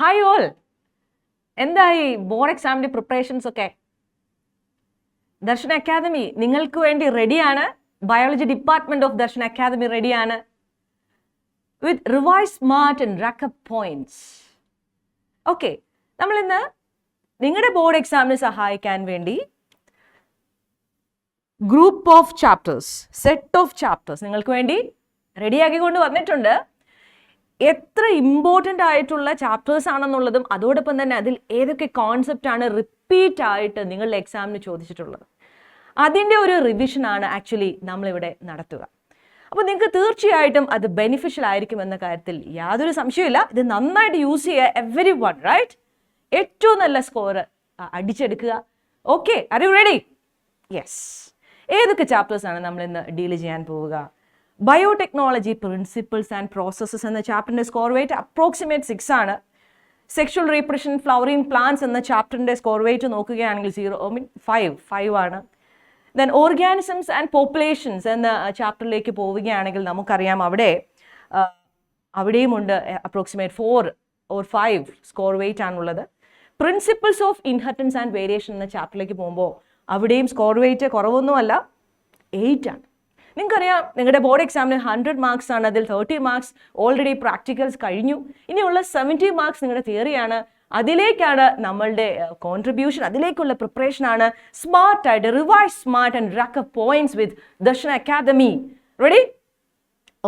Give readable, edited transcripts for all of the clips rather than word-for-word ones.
Hi all, എന്തായി board എക്സാമിൻ്റെ preparations ഒക്കെ? ദർശന അക്കാദമി നിങ്ങൾക്ക് വേണ്ടി റെഡിയാണ്. Biology department of Darshana academy റെഡിയാണ് with revise smart and rack up points. Okay, നമ്മളിന്ന് നിങ്ങളുടെ ബോർഡ് എക്സാമിന് സഹായിക്കാൻ വേണ്ടി group of chapters, set of chapters നിങ്ങൾക്ക് വേണ്ടി റെഡിയാക്കിക്കൊണ്ട് വന്നിട്ടുണ്ട്. എത്ര ഇമ്പോർട്ടൻ്റ് ആയിട്ടുള്ള ചാപ്റ്റേഴ്സ് ആണെന്നുള്ളതും അതോടൊപ്പം തന്നെ അതിൽ ഏതൊക്കെ കോൺസെപ്റ്റ് ആണ് റിപ്പീറ്റ് ആയിട്ട് നിങ്ങളുടെ എക്സാമിന് ചോദിച്ചിട്ടുള്ളത്, അതിൻ്റെ ഒരു റിവിഷനാണ് ആക്ച്വലി നമ്മളിവിടെ നടത്തുക. അപ്പോൾ നിങ്ങൾക്ക് തീർച്ചയായിട്ടും അത് ബെനിഫിഷ്യൽ ആയിരിക്കും എന്ന കാര്യത്തിൽ യാതൊരു സംശയമില്ല. ഇത് നന്നായിട്ട് യൂസ് ചെയ്യുക എവരി വൺ, റൈറ്റ്? ഏറ്റവും നല്ല സ്കോർ അടിച്ചെടുക്കുക. Okay, are you ready? Yes. ഏതൊക്കെ ചാപ്റ്റേഴ്സാണ് നമ്മൾ ഇന്ന് ഡീൽ ചെയ്യാൻ പോവുക? ബയോടെക്നോളജി പ്രിൻസിപ്പിൾസ് ആൻഡ് പ്രോസസ്സസ് എന്ന ചാപ്റ്ററിൻ്റെ സ്കോർ വെയിറ്റ് അപ്രോക്സിമേറ്റ് 6 ആണ്. സെക്ഷൽ റീപ്രഷൻ ഫ്ലവറിംഗ് പ്ലാന്റ്സ് എന്ന ചാപ്റ്ററിൻ്റെ സ്കോർ വെയിറ്റ് നോക്കുകയാണെങ്കിൽ 5 ആണ്. ദെൻ ഓർഗാനിസംസ് ആൻഡ് പോപ്പുലേഷൻസ് എന്ന ചാപ്റ്ററിലേക്ക് പോവുകയാണെങ്കിൽ നമുക്കറിയാം അവിടെയും ഉണ്ട് അപ്രോക്സിമേറ്റ് 4 or 5 സ്കോർ വെയിറ്റ് ആണുള്ളത്. Principles of inheritance and variation എന്ന ചാപ്റ്ററിലേക്ക് പോകുമ്പോൾ അവിടെയും സ്കോർ വെയിറ്റ് കുറവൊന്നുമല്ല, 8 ആണ്. നിങ്ങൾക്കറിയാം നിങ്ങളുടെ ബോർഡ് എക്സാമിന് 100 മാർക്സ് ആണ്. അതിൽ 30 മാർക്സ് ഓൾറെഡി പ്രാക്ടിക്കൽസ് കഴിഞ്ഞു. ഇനിയുള്ള 70 മാർക്സ് നിങ്ങളുടെ തിയറിയാണ്. അതിലേക്കാണ് നമ്മളുടെ കോൺട്രിബ്യൂഷൻ, അതിലേക്കുള്ള പ്രിപ്പറേഷനാണ് സ്മാർട്ടായിട്ട് revise smart and rack up points with Darshana academy. Ready?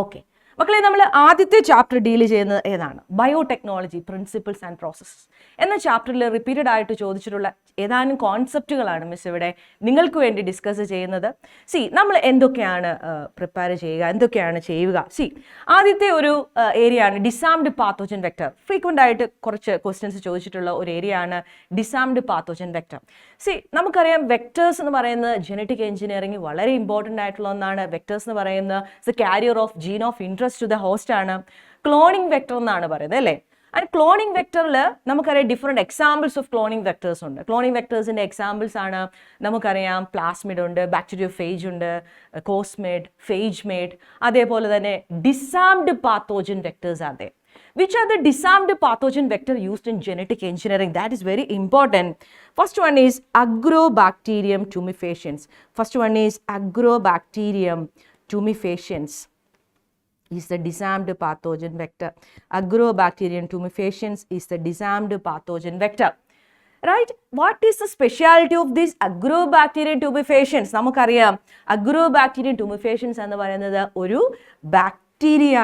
Okay മക്കളെ, നമ്മൾ ആദ്യത്തെ ചാപ്റ്റർ ഡീൽ ചെയ്യുന്നത് ഏതാണ്? ബയോടെക്നോളജി പ്രിൻസിപ്പിൾസ് ആൻഡ് പ്രോസസ്സസ് എന്ന ചാപ്റ്ററിൽ റിപ്പീറ്റഡ് ആയിട്ട് ചോദിച്ചിട്ടുള്ള ഏതാനും കോൺസെപ്റ്റുകളാണ് മിസ് ഇവിടെ നിങ്ങൾക്ക് വേണ്ടി ഡിസ്കസ് ചെയ്യുന്നത്. നമ്മൾ എന്തൊക്കെയാണ് പ്രിപ്പയർ ചെയ്യുക, എന്തൊക്കെയാണ് ചെയ്യുക? ആദ്യത്തെ ഒരു ഏരിയ ആണ് ഡിസാംഡ് പാത്തോജൻ വെക്ടർ. ഫ്രീക്വൻ്റ് ആയിട്ട് കുറച്ച് ക്വസ്റ്റ്യൻസ് ചോദിച്ചിട്ടുള്ള ഒരു ഏരിയ ആണ് ഡിസാംഡ് പാത്തോജൻ വെക്ടർ. നമുക്കറിയാം വെക്ടേഴ്സ് എന്ന് പറയുന്നത് ജനറ്റിക് എഞ്ചിനീയറിംഗ് വളരെ ഇമ്പോർട്ടൻ്റ് ആയിട്ടുള്ള ഒന്നാണ്. വെക്ടേഴ്സ് എന്ന് പറയുന്നത് carrier of gene of interest to the host ആണ്. ക്ലോണിംഗ് വെക്ടർ എന്നാണ് പറയുന്നത്, അല്ലേ? ആൻഡ് ക്ലോണിംഗ് വെക്ടറിൽ നമുക്കറിയാം different examples of cloning vectors ഉണ്ട്. ക്ലോണിംഗ് വെക്ടേഴ്സിൻ്റെ എക്സാമ്പിൾസ് ആണ് നമുക്കറിയാം പ്ലാസ്മിഡ് ഉണ്ട്, ബാക്ടീരിയോഫേജ് ഉണ്ട്, കോസ്മേഡ്, ഫേജ്മേഡ്, അതേപോലെ തന്നെ ഡിസാംഡ് പാത്തോജൻ വെക്ടേഴ്സ് ആണ്. Which are the disarmed pathogen vector used in genetic engineering? That is very important. First one is Agrobacterium tumefaciens. First one is Agrobacterium tumefaciens is the disarmed pathogen vector. Agrobacterium tumefaciens is the disarmed pathogen vector. Right? What is the speciality of this Agrobacterium tumefaciens? നമുക്കറിയാം Agrobacterium tumefaciens എന്ന് പറയുന്നത് ഒരു bacteria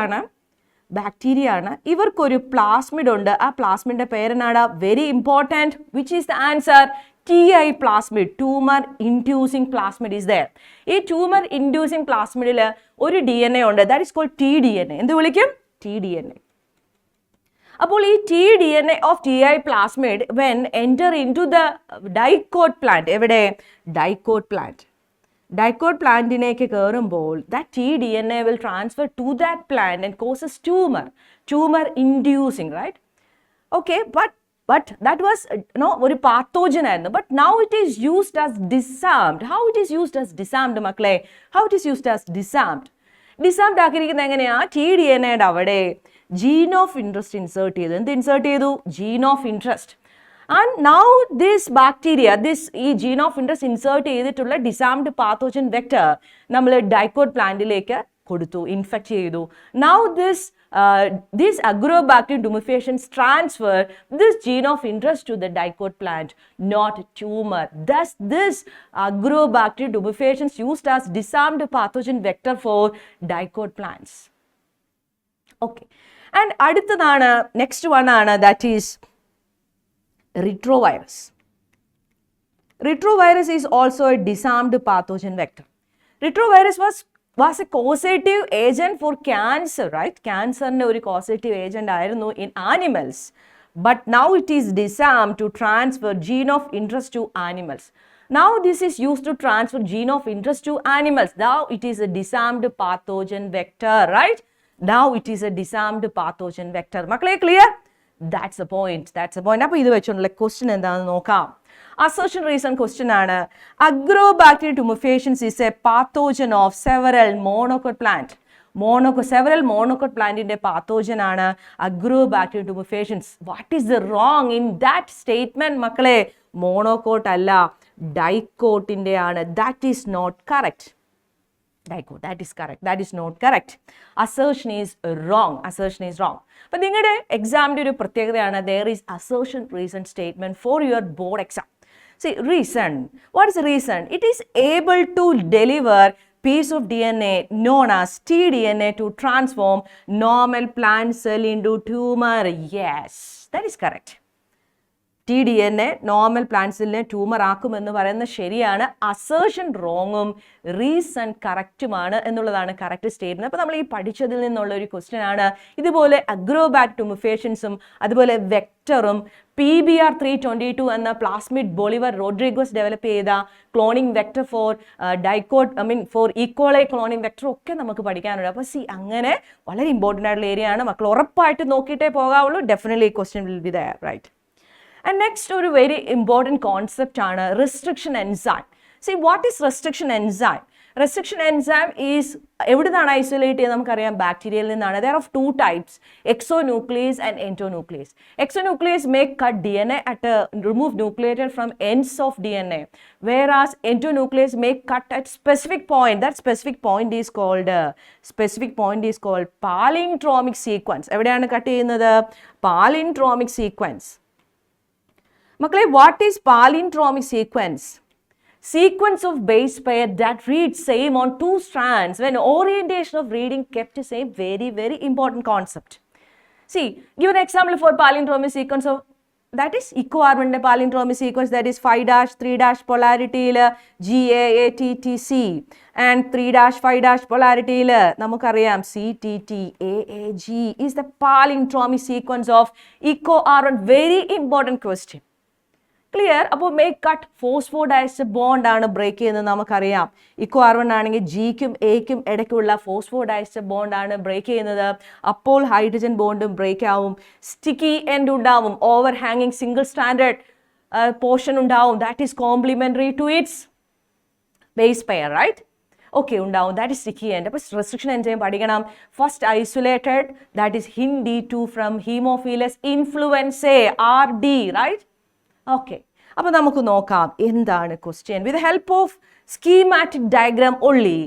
ആണ്. ഇവർക്കൊരു plasmid ഉണ്ട്. ആ പ്ലാസ്മിഡിന്റെ പേരെന്നാണ്? Very important. Which is the answer? TI plasmid, tumour inducing plasmid is there. ഈ ട്യൂമർ ഇൻഡ്യൂസിങ് പ്ലാസ്മിഡിൽ ഒരു DNA ഉണ്ട്, ദാറ്റ് ഈസ് കോൾഡ് tDNA. എന്ത് വിളിക്കും? tDNA. അപ്പോൾ ഈ tDNA of TI plasmid when enter in to the dicot plant, എവിടെ? Dicot plant. Dicot പ്ലാന്റിനേക്ക് കയറുമ്പോൾ that tDNA will transfer to that plant and causes tumor inducing, right? Okay, but that was ഒരു pathogen ആയിരുന്നു. But now it is used as disarmed. How it is used as disarmed മക്കളെ? How it is used as disarmed? Disarmed ആക്കിയിരിക്കുന്നത് എങ്ങനെയാ? tDNAയുടെ അവിടെ gene of interest insert ചെയ്തു. എന്ത് insert ചെയ്തു? Gene of interest. And now this bacteria, ഈ gene of interest insert ചെയ്തിട്ടുള്ള disarmed pathogen vector നമ്മൾ dicot പ്ലാന്റിലേക്ക് കൊടുത്തു, ഇൻഫെക്റ്റ് ചെയ്തു. Now this Agrobacterium tumefaciens transfer this gene of interest to the dicot plant, not tumor. Thus, this Agrobacterium tumefaciens used as disarmed pathogen vector for dicot plants. Okay, and അടുത്തതാണ് next one ആണ്, that is retrovirus. Retrovirus is also a disarmed pathogen vector. Retrovirus was a causative agent for cancer, right? Cancer ne oru causative agent aayirunnu in animals, but now it is disarmed to transfer gene of interest to animals. Now this is used to transfer gene of interest to animals. Now it is a disarmed pathogen vector, right? Now it is a disarmed pathogen vector. Makkale clear? That's the point. അപ്പോൾ ഇത് വെച്ചുള്ള question എന്താണെന്ന് നോക്കാം. Assertion reason question ആണ്. Agrobacterium tumefaciens is a pathogen of several monocot plant. Several monocot plant pathogen ആണ് agrobacterial tumefacients. What is the wrong in that statement മക്കളെ? Monocot അല്ല, dicot ആണ്. That is not correct. Dicot, that is correct. That is not correct. Assertion is wrong. Assertion is wrong. But നിങ്ങളുടെ എക്സാമിൻ്റെ ഒരു പ്രത്യേകതയാണ് there is assertion reason statement for your board exam. See, reason. What is the reason? It is able to deliver piece of DNA known as tDNA to transform normal plant cell into tumor. Yes, that is correct. tDNA normal പ്ലാന്റ്സിനെ tumour ആക്കുമെന്ന് പറയുന്നത് ശരിയാണ്. Assertion റോങ്ങും reason കറക്റ്റുമാണ് എന്നുള്ളതാണ് correct statement. അപ്പോൾ നമ്മൾ ഈ പഠിച്ചതിൽ നിന്നുള്ള ഒരു ക്വസ്റ്റ്യൻ ആണ്. ഇതുപോലെ അഗ്രോബാക്ട് ടുമിഫേഷൻസും അതുപോലെ വെക്ടറും PBR322 എന്ന പ്ലാസ്മിഡ് ബൊളിവർ റോഡ്രിഗസ് ഡെവലപ്പ് ചെയ്ത cloning vector for for E coli cloning vector ഒക്കെ നമുക്ക് പഠിക്കാനുണ്ട്. അപ്പോൾ അങ്ങനെ വളരെ ഇമ്പോർട്ടൻ്റ് ആയിട്ടുള്ള ഏരിയ ആണ്. മക്കൾ ഉറപ്പായിട്ട് നോക്കിയിട്ടേ പോകാവുള്ളൂ. Definitely question will be there, right? And next ഒരു very important concept ആണ് restriction enzyme. See, what is restriction enzyme? Restriction enzyme is എവിടുന്നാണ് ഐസൊലേറ്റ് ചെയ്യുന്നത് നമുക്കറിയാം, ബാക്ടീരിയയിൽ നിന്നാണ്. There are two types, exonuclease and endonuclease. Exonuclease may cut DNA remove nucleated from ends of DNA, whereas endonuclease may cut at specific point. That specific point is called palindromic sequence. എവിടെയാണ് cut ചെയ്യുന്നത്? Palindromic sequence. മക്കളെ, what is palindromic sequence? Sequence of base pair that reads same on two strands when orientation of reading kept same. Very, very important concept. See, give an example for palindromic sequence of that is eco-carbon palindromic sequence, that is 5' 3' polarity GAATTC and 3' 5' polarity നമുക്കറിയാം CTTAAG is the palindromic sequence of eco-carbon. Very important question. Clear? അപ്പോൾ make cut ഫോസ്ഫോഡൈസ്ഡ് bond ആണ് break ചെയ്യുന്നത് നമുക്കറിയാം. Eco carbon ആണെങ്കിൽ ജിക്കും എക്കും ഇടയ്ക്കുള്ള ഫോസ്ഫോഡൈസ്ഡ് bond ആണ് break ചെയ്യുന്നത്. അപ്പോൾ ഹൈഡ്രജൻ ബോണ്ടും ബ്രേക്ക് ആവും. സ്റ്റിക്കി എൻഡ് ഉണ്ടാവും. ഓവർ ഹാങ്ങിങ് സിംഗിൾ സ്റ്റാൻഡേർഡ് പോർഷൻ ഉണ്ടാവും. That is complementary to its base pair, right? Okay, ഉണ്ടാവും. That is sticky end. അപ്പോൾ റെസ്ട്രിക്ഷൻ എൻസൈം പഠിക്കണം. First isolated, that is HindD2 from Haemophilus influenzae RD, right? Okay, അപ്പോൾ നമുക്ക് നോക്കാം എന്താണ് question. With help of schematic diagram only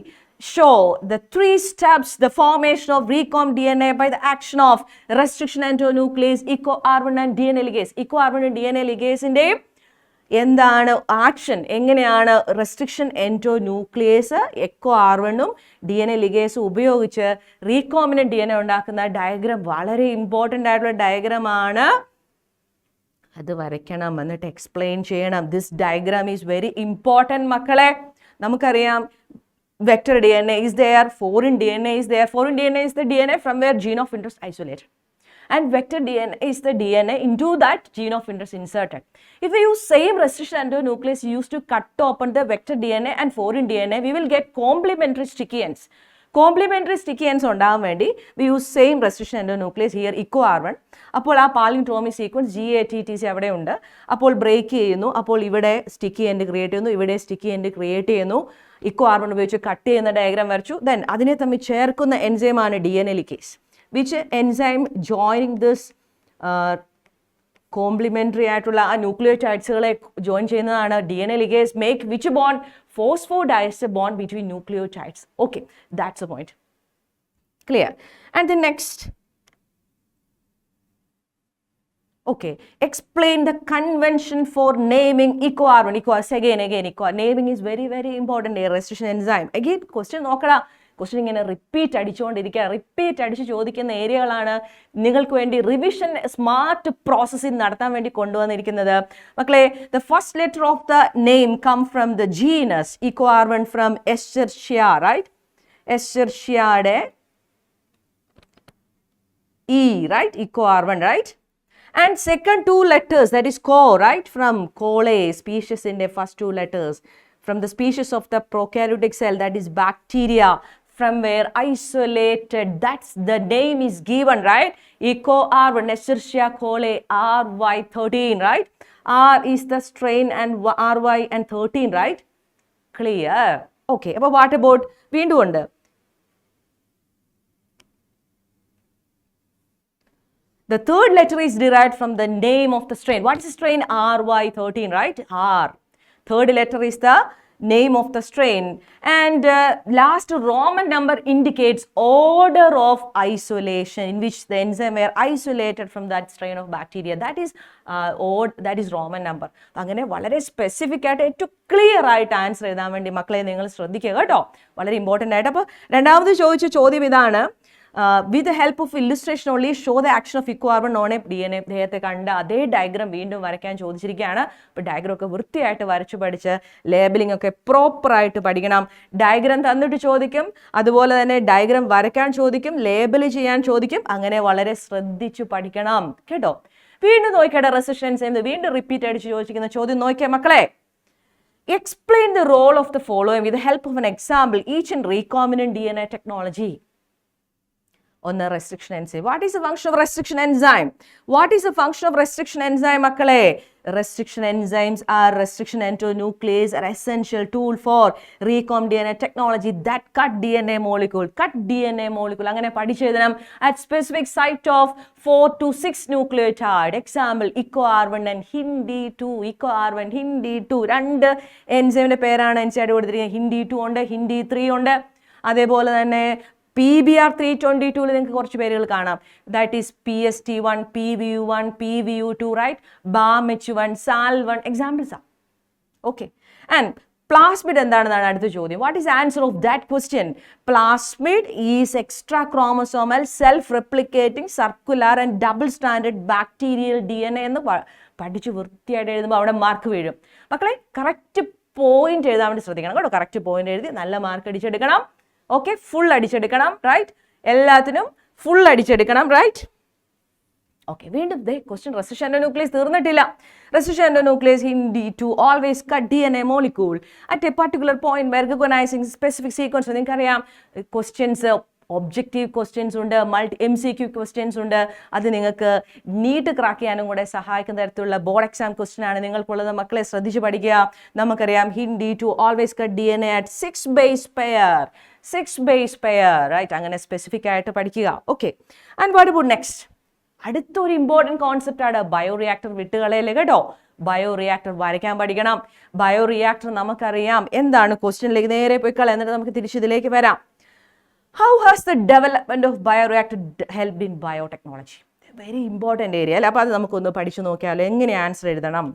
show the 3 steps the formation of recombinant DNA by the action of restriction endonuclease, eco-carbon and DNA ligase. eco-carbon and DNA ligaseന്റെ എന്താണ് action, എങ്ങനെയാണ് restriction endonuclease echo കാർബണും DNA ലിഗേസും ഉപയോഗിച്ച് recombinant DNA ഉണ്ടാക്കുന്ന diagram വളരെ important ആയിട്ടുള്ള ഡയഗ്രാമാണ്. അത് വരയ്ക്കണം, എന്നിട്ട് explain ചെയ്യണം. This diagram is very important മക്കളെ. നമുക്കറിയാം vector DNA is there, foreign DNA is there. Foreign DNA is the DNA from where gene of interest isolated, and vector DNA is the DNA into that gene of interest inserted. If we use same restriction endonuclease used to cut open the vector DNA and foreign DNA, we will get complementary sticky ends. Complementary sticky ends ഉണ്ടാകാൻ വേണ്ടി we use same restriction endonuclease here eco carbon. അപ്പോൾ ആ palindromic sequence GATTC അവിടെ ഉണ്ട്. അപ്പോൾ break ചെയ്യുന്നു. അപ്പോൾ ഇവിടെ സ്റ്റിക്കി എൻഡ് ക്രിയേറ്റ് ചെയ്യുന്നു, ഇവിടെ സ്റ്റിക്കി എൻഡ് ക്രിയേറ്റ് ചെയ്യുന്നു. ഇക്കോ കാർബൺ ഉപയോഗിച്ച് കട്ട് ചെയ്യുന്ന ഡയഗ്രാം വരച്ചു. ദെൻ അതിനെ തമ്മിൽ ചേർക്കുന്ന എൻസൈമാണ് DNA ligase. Which enzyme joining this complementary ആയിട്ടുള്ള ആ ന്യൂക്ലിയോടൈഡ്സുകളെ ജോയിൻ ചെയ്യുന്നതാണ് DNA ligase. Make which bond? Phosphodiester bond between nucleotides. Okay, that's the point. Clear? And the next. Okay, explain the convention for naming eco-carbon. Again, eco. Naming is very, very important. A restriction enzyme. Again, question നോക്കടാ. Question ഇങ്ങനെ repeat അടിച്ചുകൊണ്ടിരിക്കുക. Repeat അടിച്ച് ചോദിക്കുന്ന ഏരിയകളാണ് നിങ്ങൾക്ക് വേണ്ടി revision smart processing നടത്താൻ വേണ്ടി കൊണ്ടുവന്നിരിക്കുന്നത്. മക്കളെ, the first letter of the name come from the genus eco carbon from Escherichia, right? എസ്ചെർഷ്യയുടെ E, right? Eco-carbon, right? And second 2 letters, that is co, right? From cole, species in the first 2 letters. From the species of the prokaryotic cell, that is bacteria, from where isolated, that's the name is given, right? Eco-carbon, Escherichia coli, RY13, right? R is the strain and RY and 13, right? Clear? Okay, but what about, വീണ്ടും ഉണ്ട് The third letter is derived from the name of the strain. What is the strain? RY13, right? R. Third letter is the name of the strain. And last Roman number indicates order of isolation in which the enzyme were isolated from that strain of bacteria. That is Roman number. അങ്ങനെ വളരെ specific ആയിട്ട് ഏറ്റവും clear ആയിട്ട് answer എഴുതാൻ വേണ്ടി മക്കളെ നിങ്ങൾ ശ്രദ്ധിക്കുക കേട്ടോ. വളരെ ഇമ്പോർട്ടൻ്റ് ആയിട്ട്. അപ്പോൾ രണ്ടാമത് ചോദിച്ച ചോദ്യം ഇതാണ്. With the help of illustration only show the action of equocarbon on a DNA. നേരത്തെ കണ്ട അതേ ഡയഗ്രാം വീണ്ടും വരയ്ക്കാൻ ചോദിച്ചിരിക്കുകയാണ്. അപ്പോൾ ഡയഗ്രാം ഒക്കെ വൃത്തിയായിട്ട് വരച്ചു പഠിച്ച് ലേബലിംഗ് ഒക്കെ പ്രോപ്പറായിട്ട് പഠിക്കണം. ഡയഗ്രാം തന്നിട്ട് ചോദിക്കും, അതുപോലെ തന്നെ ഡയഗ്രാം വരയ്ക്കാൻ ചോദിക്കും, ലേബൽ ചെയ്യാൻ ചോദിക്കും. അങ്ങനെ വളരെ ശ്രദ്ധിച്ചു പഠിക്കണം കേട്ടോ. വീണ്ടും നോക്കിയാട്ടെ റെസിസ്റ്റൻസ് എന്ന് വീണ്ടും റിപ്പീറ്റ് അടിച്ച് ചോദിച്ചിരിക്കുന്ന ചോദ്യം നോക്കിയാൽ മക്കളെ. Explain the role of the following with the help of an example, each in recombinant DNA technology. On the restriction enzyme. What is the function of restriction enzyme? What is the function of restriction enzyme, makkale? Restriction enzymes are restriction endonuclease are essential tool for recom DNA technology that cut DNA molecule. Cut DNA molecule. Angane padichedam at specific site of 4 to 6 nucleotide. Example, ecoR1 and HindD2. ecoR1, HindD2. രണ്ട് enzyme പേരാണ് എൻസൈഡ് കൊടുത്തിരിക്കുന്നത്. HindD2 ഉണ്ട്, HindD3 ഉണ്ട്. അതേപോലെ തന്നെ PBR322 നിങ്ങൾക്ക് കുറച്ച് പേരുകൾ കാണാം. That is PST1, PVU1, PVU2, right? BAMH1, SAL1 examples ആണ്. ഓക്കെ. ആൻഡ് പ്ലാസ്മിഡ് എന്താണെന്നാണ് അടുത്ത ചോദ്യം. What is answer of that question? Plasmid is extra chromosomal self replicating circular and double standard bacterial DNA എന്ന് പഠിച്ച് വൃത്തിയായിട്ട് എഴുതുമ്പോൾ അവിടെ മാർക്ക് വീഴും. മക്കളെ കറക്റ്റ് പോയിന്റ് എഴുതാൻ വേണ്ടി ശ്രദ്ധിക്കണം കേട്ടോ. കറക്റ്റ് പോയിന്റ് എഴുതി നല്ല മാർക്ക് അടിച്ചെടുക്കണം. ഓക്കെ, ഫുൾ അടിച്ചെടുക്കണം, റൈറ്റ്? എല്ലാത്തിനും ഫുൾ അടിച്ചെടുക്കണം, റൈറ്റ്? ഓക്കെ, വീണ്ടും ക്വസ്റ്റ്യൻ റെസിസ്റ്റന്റ് എൻഡോന്യൂക്ലിയസ് തീർന്നിട്ടില്ല. Resistant endonuclease HindD2 always cut DNA molecule at a particular point by recognizing specific sequence. നിങ്ങൾക്കറിയാം ക്വസ്റ്റ്യൻസ് ഒബ്ജക്റ്റീവ് ക്വസ്റ്റ്യൻസ് ഉണ്ട്, MCQ ക്വസ്റ്റ്യൻസ് ഉണ്ട്. അത് നിങ്ങൾക്ക് നീറ്റ് ക്രാക്ക് ചെയ്യാനും കൂടെ സഹായിക്കുന്ന തരത്തിലുള്ള ബോർഡ് എക്സാം ക്വസ്റ്റ്യൻ ആണ് നിങ്ങൾക്കുള്ളത്. മക്കളെ ശ്രദ്ധിച്ച് പഠിക്കുക. നമുക്കറിയാം HindD2 always cut DNA at 6 base pair. 6 base pair, right? അങ്ങനെ സ്പെസിഫിക് ആയിട്ട് പഠിക്കുക. Okay. And what about next? അടുത്തൊരു ഇമ്പോർട്ടൻറ്റ് കോൺസെപ്റ്റ് ആണ് ബയോ റിയാക്ടർ. വിട്ടുകളയല്ലേ കേട്ടോ. ബയോ റിയാക്ടർ വരയ്ക്കാൻ പഠിക്കണം. ബയോ റിയാക്ടർ നമുക്കറിയാം എന്താണ്. ക്വസ്റ്റ്യനിലേക്ക് നേരെ പോയിക്കള, എന്നിട്ട് നമുക്ക് തിരിച്ചിതിലേക്ക് വരാം. How has the development of bioreactor helped in biotechnology? Very important area അല്ലേ. അപ്പോൾ അത് നമുക്കൊന്ന് പഠിച്ചു നോക്കിയാലോ. എങ്ങനെ ആൻസർ എഴുതണം?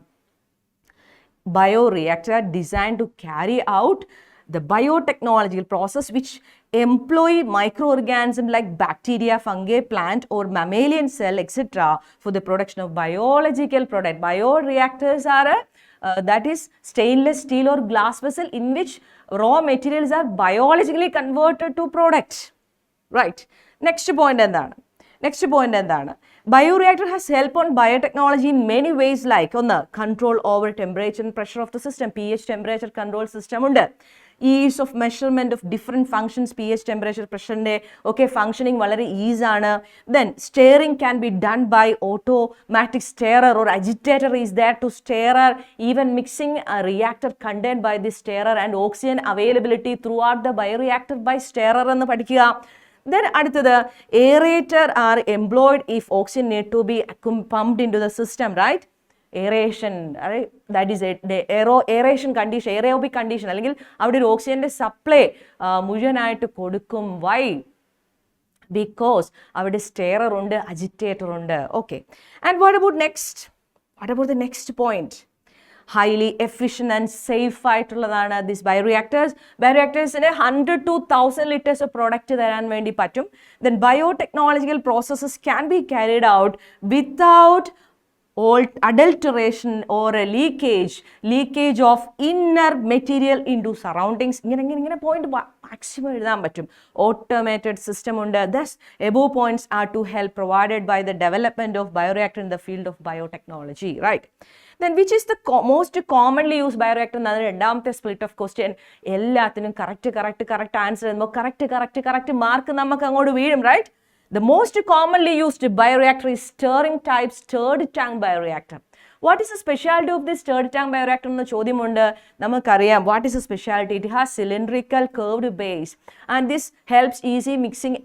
Bioreactor designed to carry out the biotechnological process which employ microorganisms like bacteria, fungi, plant or mammalian cell, etc. for the production of biological product. Bioreactors are that is stainless steel or glass vessel in which raw materials are biologically converted to products. Right. Next point എന്താണ്? Bioreactor has helped on biotechnology in many ways, like ഒന്ന് control over temperature and pressure of the system. pH temperature control system ഉണ്ട്. Ease of measurement of different functions, pH temperature pressure okay functioning വളരെ easy ആണ്. Then stirring can be done by automatic stirrer or agitator is there to stirrer, even mixing a reactor contained by this stirrer and oxygen availability throughout the bioreactor by stirrer എന്ന് പഠിക്കുക. Then അടുത്തത് aerator are employed if oxygen need to be pumped into the system, right? Aeration, that is the aeration condition, aerobic condition അല്ലെങ്കിൽ അവിടെ ഒരു ഓക്സിജന്റെ supply മുഴുവനായിട്ട് കൊടുക്കും. Y? Because അവിടെ സ്റ്റെയറർ ഉണ്ട്, അജിറ്റേറ്റർ ഉണ്ട്. Okay. And what about the next point? highly efficient and safe ആയിട്ടുള്ളതാണ് ദിസ് ബയോറിയാക്ടേഴ്സ്. ബയോറിയാക്ടേഴ്സിന് 100 to 1000 liters of പ്രോഡക്റ്റ് തരാൻ വേണ്ടി പറ്റും. Then biotechnological processes can be carried out without adulteration or a leakage of inner material into surroundings. ഇങ്ങനെ point maximum എഴുതാൻ പറ്റും. Automated system ഉണ്ട്. Thus above points are to help provided by the development of bioreactor in the field of biotechnology, right? Then which is the most commonly used bioreactor? എന്നാണ് രണ്ടാമത്തെ split of question. എല്ലാത്തിനും correct answer ചെയ്യുമ്പോൾ correct mark നമുക്ക് അങ്ങോട്ട് വീഴും, right? The most commonly used bioreactor is stirring type stirred tank bioreactor. What is the specialty of this stirred tank bioreactor എന്ന ചോദ്യമുണ്ട്. നമുക്കറിയാം what is the specialty? It has cylindrical curved base and this helps easy mixing,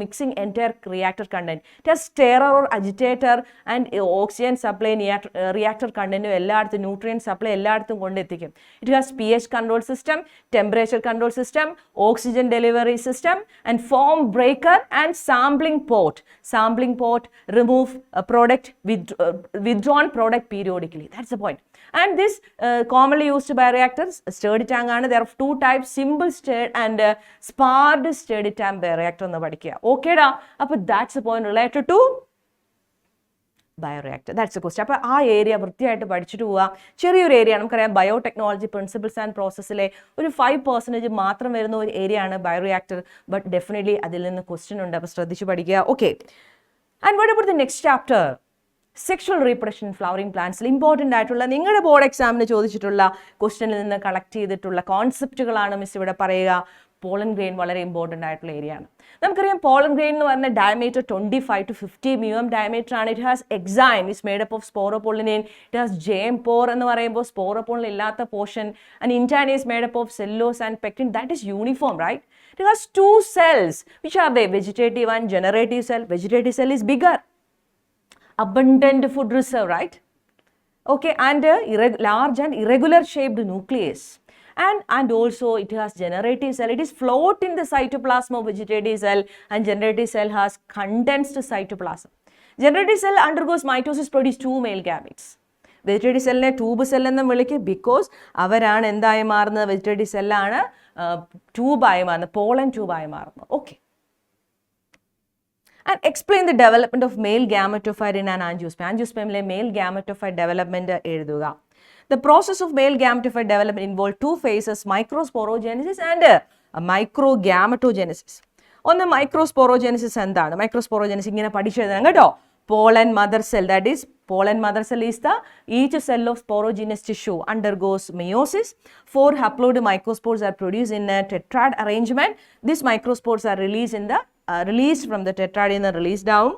mixing entire reactor content. It has stirrer or agitator and oxygen supply, reactor content എല്ലായിടത്തും nutrient supply എല്ലായിടത്തും കൊണ്ടെത്തിക്കും. It has pH control system, temperature control system, oxygen delivery system and foam breaker and sampling port. Sampling port remove product withdrawn product periodically. That's the point. And this commonly used bioreactors, stirred tank ആണ്. There are two types, simple stirred and sparred stirred tank bioreactor എന്ന് പഠിക്കുക. Okay ഡാ. അപ്പോൾ that's the point related to bioreactor. That's A question. അപ്പോൾ ആ area വൃത്തിയായിട്ട് പഠിച്ചിട്ട് പോവുക. ചെറിയൊരു ഏരിയ, നമുക്കറിയാം ബയോടെക്നോളജി പ്രിൻസിപ്പിൾസ് ആൻഡ് പ്രോസസ്സിലെ ഒരു 5% മാത്രം വരുന്ന ഒരു ഏരിയ ആണ് ബയോറിയാക്ടർ. ബട്ട് ഡെഫിനറ്റ്ലി അതിൽ നിന്ന് ക്വസ്റ്റ്യൻ ഉണ്ട്, അപ്പോൾ ശ്രദ്ധിച്ച് പഠിക്കുക. Okay, and what about the next chapter? Sexual reproduction flowering പ്ലാന്റ്സിൽ ഇമ്പോർട്ടൻ്റ് ആയിട്ടുള്ള നിങ്ങളുടെ ബോർഡ് എക്സാമിന് ചോദിച്ചിട്ടുള്ള ക്വസ്റ്റ്യനിൽ നിന്ന് കളക്ട് ചെയ്തിട്ടുള്ള കോൺസെപ്റ്റുകളാണ് മിസ് ഇവിടെ പറയുക. പോളൻ ഗ്രെയിൻ വളരെ ഇമ്പോർട്ടൻ്റ് ആയിട്ടുള്ള ഏരിയ ആണ്. നമുക്കറിയാം പോളൻ ഗ്രെയിൻ എന്ന് പറഞ്ഞ ഡയമീറ്റർ 25 to 50 mm ഡയമീറ്റർ ആണ്. It has exine, it's made up of sporopollenin. It has germ pore എന്ന് പറയുമ്പോൾ സ്പോറോപോളിൻ ഇല്ലാത്ത portion. And intine is made up of cellulose and pectin. That is uniform, right? It has two cells. Which are they? Vegetative and generative cell. Vegetative cell is bigger. Abundant food reserve, right? Okay, and large and irregular shaped nucleus. And also it has generative cell. It is float in the cytoplasm of vegetative cell, and generative cell has condensed cytoplasm. Generative cell undergoes mitosis, produce two male gametes. Vegetative സെല്ലിനെ tube cell എന്നും വിളിക്കും. Because അവരാണ് എന്തായി മാറുന്നത്? Vegetative സെല്ലാണ് ട്യൂബായി മാറുന്നത്, pollen ട്യൂബായി മാറുന്നത്. Okay, and explain the development of male gametophyte in an angiosperm. Angiospermile male gametophyte development എഴുതുക. The process of male gametophyte development involve two phases, microsporogenesis and microgametogenesis. ഒന്ന് microsporogenesis എന്താണ്? Microsporogenesis ഇങ്ങനെ പഠിച്ചെഴുതണം കേട്ടോ. Pollen mother cell, that is pollen mother cell is the each cell of sporogenous tissue undergoes meiosis. 4 haploid microspores are produced in a tetrad arrangement. These microspores are released in the released from the tetrad in the release down.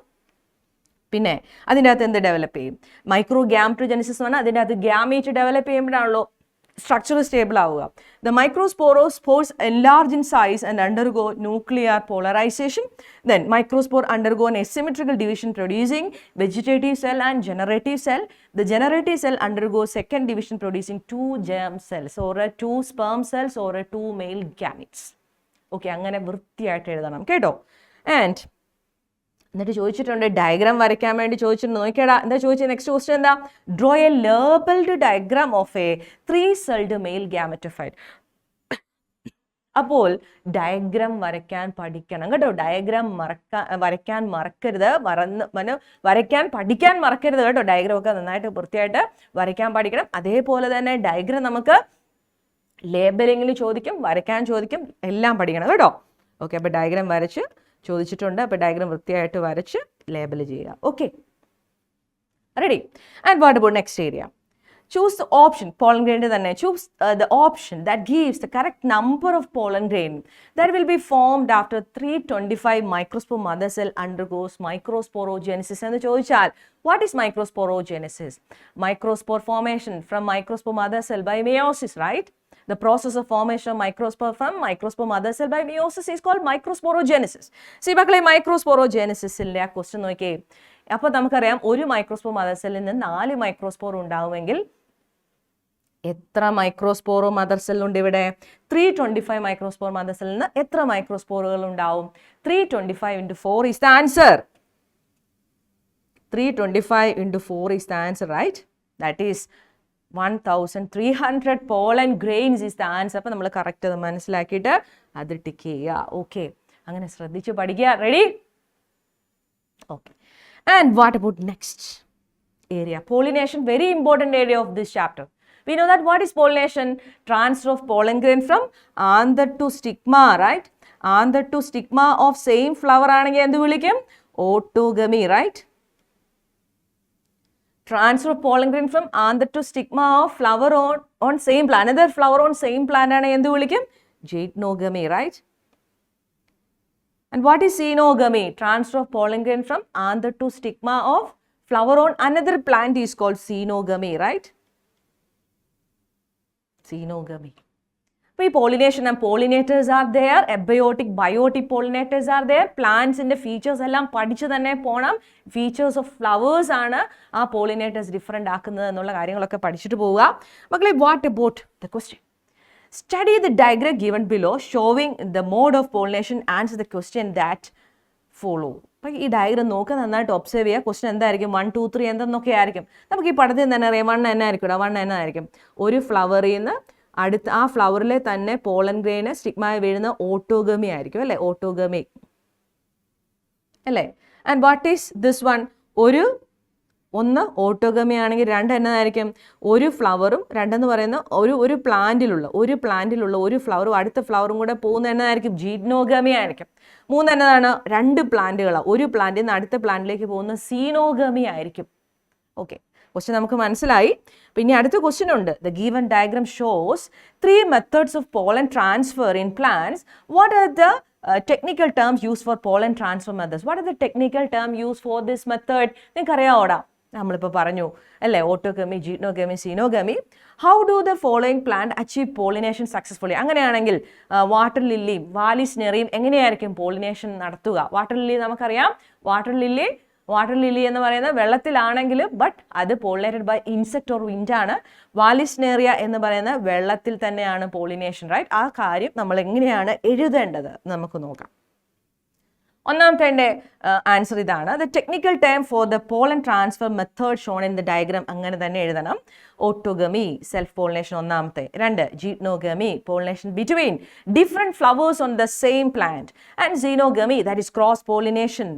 പിന്നെ അതിൻ്റെ അകത്ത് എന്ത് develop ചെയ്യും? Micro ഗ്യാമറ്റോജെനിസിസ് എന്ന് പറഞ്ഞാൽ അതിൻ്റെ അകത്ത് gamete develop ചെയ്യുമ്പോഴാണല്ലോ structure stable ആവുക. The microspores enlarge in size and undergo nuclear polarization. Then microspore undergo an asymmetrical division producing vegetative cell and generative cell. The generative cell undergoes second division producing 2 germ cells or 2 sperm cells or 2 male gametes. Okay, അങ്ങനെ വൃത്തിയായിട്ട് എഴുതണം കേട്ടോ. And എന്നിട്ട് ചോദിച്ചിട്ടുണ്ട് diagram വരയ്ക്കാൻ വേണ്ടി ചോദിച്ചിട്ടുണ്ട്. നോക്കിയടാ എന്താ ചോദിച്ചത്? നെക്സ്റ്റ് ക്വസ്റ്റ്യൻ എന്താ? Draw A labelled diagram of A 3-celled mail gametophyte. അപ്പോൾ ഡയഗ്രാം വരയ്ക്കാൻ പഠിക്കണം കേട്ടോ. ഡയഗ്രാം വരയ്ക്കാൻ മറക്കരുത്. വരയ്ക്കാൻ പഠിക്കാൻ മറക്കരുത് കേട്ടോ. ഡയഗ്രാം ഒക്കെ നന്നായിട്ട് വൃത്തിയായിട്ട് വരയ്ക്കാൻ പഠിക്കണം. അതേപോലെ തന്നെ ഡയഗ്രാം നമുക്ക് ലേബലിങ്ങിൽ ചോദിക്കും, വരയ്ക്കാൻ ചോദിക്കും, എല്ലാം പഠിക്കണം കേട്ടോ. ഓക്കെ, അപ്പോൾ ഡയഗ്രാം വരച്ച് ചോദിച്ചിട്ടുണ്ട്. അപ്പോൾ ഡയഗ്രാം വൃത്തിയായിട്ട് വരച്ച് ലേബൽ ചെയ്യുക. Okay, ready? And what about next area? Choose the option, pollen grain തന്നെ. Choose the option that gives the correct number of pollen grain that will be formed after 325 microspore mother cell undergoes microsporogenesis. എന്ന് ചോദിച്ചാൽ what is microsporogenesis? Microspore formation from microspore mother cell by meiosis, right? The process of formation of microspore from microspore mother cell by meiosis is called microsporogenesis. See മക്കളെ, മൈക്രോസ്പോറോജെനിസിസിലെ ആ question നോക്കിയേ. അപ്പോൾ നമുക്കറിയാം ഒരു microspore mother സെല്ലിൽ നിന്ന് 4 microspore ഉണ്ടാവുമെങ്കിൽ എത്ര microspore mother സെല്ലുണ്ട് ഇവിടെ? 325 മൈക്രോസ്പോർ മദർ സെല്ലിൽ നിന്ന് എത്ര മൈക്രോസ്പോറുകൾ ഉണ്ടാവും? 325 into 4 is the answer. 325 into 4 is the answer, right? That is 1300 pollen grains is the answer. അപ്പോൾ നമ്മൾ കറക്റ്റ് അത് മനസ്സിലാക്കിയിട്ട് അത് ടിക്ക് ചെയ്യുക. ഓക്കെ, അങ്ങനെ ശ്രദ്ധിച്ച് പഠിക്കുക. Ready? Okay, and what about next area? Pollination, very important area of this chapter. We know that what is pollination? Transfer of pollen grain from anther to stigma, right? Anther to stigma of same flower ആണെങ്കിൽ എന്ത് വിളിക്കും? Autogamy, right? Transfer of pollen grain from anther to stigma of flower on same plant. Another flower on same plant ആണെങ്കിൽ എന്ത് വിളിക്കും? Geitonogamy, right? And what is xenogamy? Transfer of pollen grain from anther to stigma of flower on another plant is called xenogamy, right? Xenogamy. Pollination and pollinators are there, abiotic, biotic pollinators are there. Plants in the features എല്ലാം പഠിച്ചു തന്നെ പോണം. Features of flowers ആണ് ആ pollinators different ആക്കുന്നത് എന്നുള്ള കാര്യങ്ങളൊക്കെ പഠിച്ചിട്ട് പോവുക. മക്കളെ, what about the question? Study the diagram given below showing the mode of pollination. Answer the question that follow. അപ്പോൾ ഈ ഡയഗ്രം നോക്കുക, നന്നായിട്ട് ഒബ്സർവ് ചെയ്യുക. ക്വസ്റ്റൻ എന്തായിരിക്കും? 1 2 3 എന്തെന്നൊക്കെ ആയിരിക്കും. നമുക്ക് ഈ പടത്തിൽ തന്നെ അറിയാം. 1 തന്നെ ആയിരിക്കും. 1 തന്നെ ആയിരിക്കും. ഒരു ഫ്ലവറിൽ നിന്ന് അടുത്ത ആ ഫ്ലവറിലെ തന്നെ പോളൻ ഗ്രെയിന് സ്റ്റിഗ്മയായി വീഴുന്ന ഓട്ടോഗമി ആയിരിക്കും അല്ലേ? ഓട്ടോഗമി അല്ലേ? And what is this one? ഒന്ന് ഓട്ടോഗമി ആണെങ്കിൽ 2 എന്നതായിരിക്കും? ഒരു ഫ്ലവറും 2 എന്ന് പറയുന്ന ഒരു പ്ലാന്റിലുള്ള ഒരു ഫ്ലവറും അടുത്ത ഫ്ലവറും കൂടെ പോകുന്ന എന്നതായിരിക്കും? ജീഗ്നോഗമി ആയിരിക്കും. 3 എന്നതാണ്? 2 പ്ലാന്റുകളാണ്. ഒരു പ്ലാന്റിൽ നിന്ന് അടുത്ത പ്ലാന്റിലേക്ക് പോകുന്ന സീനോഗമി ആയിരിക്കും. ഓക്കെ, ക്വസ്റ്റ്യൻ നമുക്ക് മനസ്സിലായി. പിന്നെ അടുത്ത ക്വസ്റ്റ്യൻ ഉണ്ട്. The given diagram shows 3 methods of pollen transfer in plants. What are the technical terms used for pollen transfer methods? What are the technical term used for this method? നിങ്ങൾക്ക് അറിയാവോടാ? നമ്മളിപ്പോൾ പറഞ്ഞു അല്ലേ? Autogamy, geitonogamy, xenogamy. How do the following plant achieve pollination successfully? അങ്ങനെയാണെങ്കിൽ water ലില്ലിയും വാലിസ് നെറിയും എങ്ങനെയായിരിക്കും pollination നടത്തുക? വാട്ടർ ലില്ലി നമുക്കറിയാം. വാട്ടർ ലില്ലി എന്ന് പറയുന്നത് വെള്ളത്തിലാണെങ്കിലും ബട്ട് അത് pollinated by insect or wind ആണ്. വാലിസ്നേറിയ എന്ന് പറയുന്ന വെള്ളത്തിൽ തന്നെയാണ് പോളിനേഷൻ, റൈറ്റ്? ആ കാര്യം നമ്മൾ എങ്ങനെയാണ് എഴുതേണ്ടത് നമുക്ക് നോക്കാം. ഒന്നാമത്തെ ആൻസർ ഇതാണ്. The technical term for the pollen transfer method shown in the diagram അങ്ങനെ തന്നെ എഴുതണം. ഓട്ടോഗമി, സെൽഫ് പോളിനേഷൻ ഒന്നാമത്തെ. 2 geitonogamy, pollination between different flowers on the same plant. And xenogamy, that is cross pollination,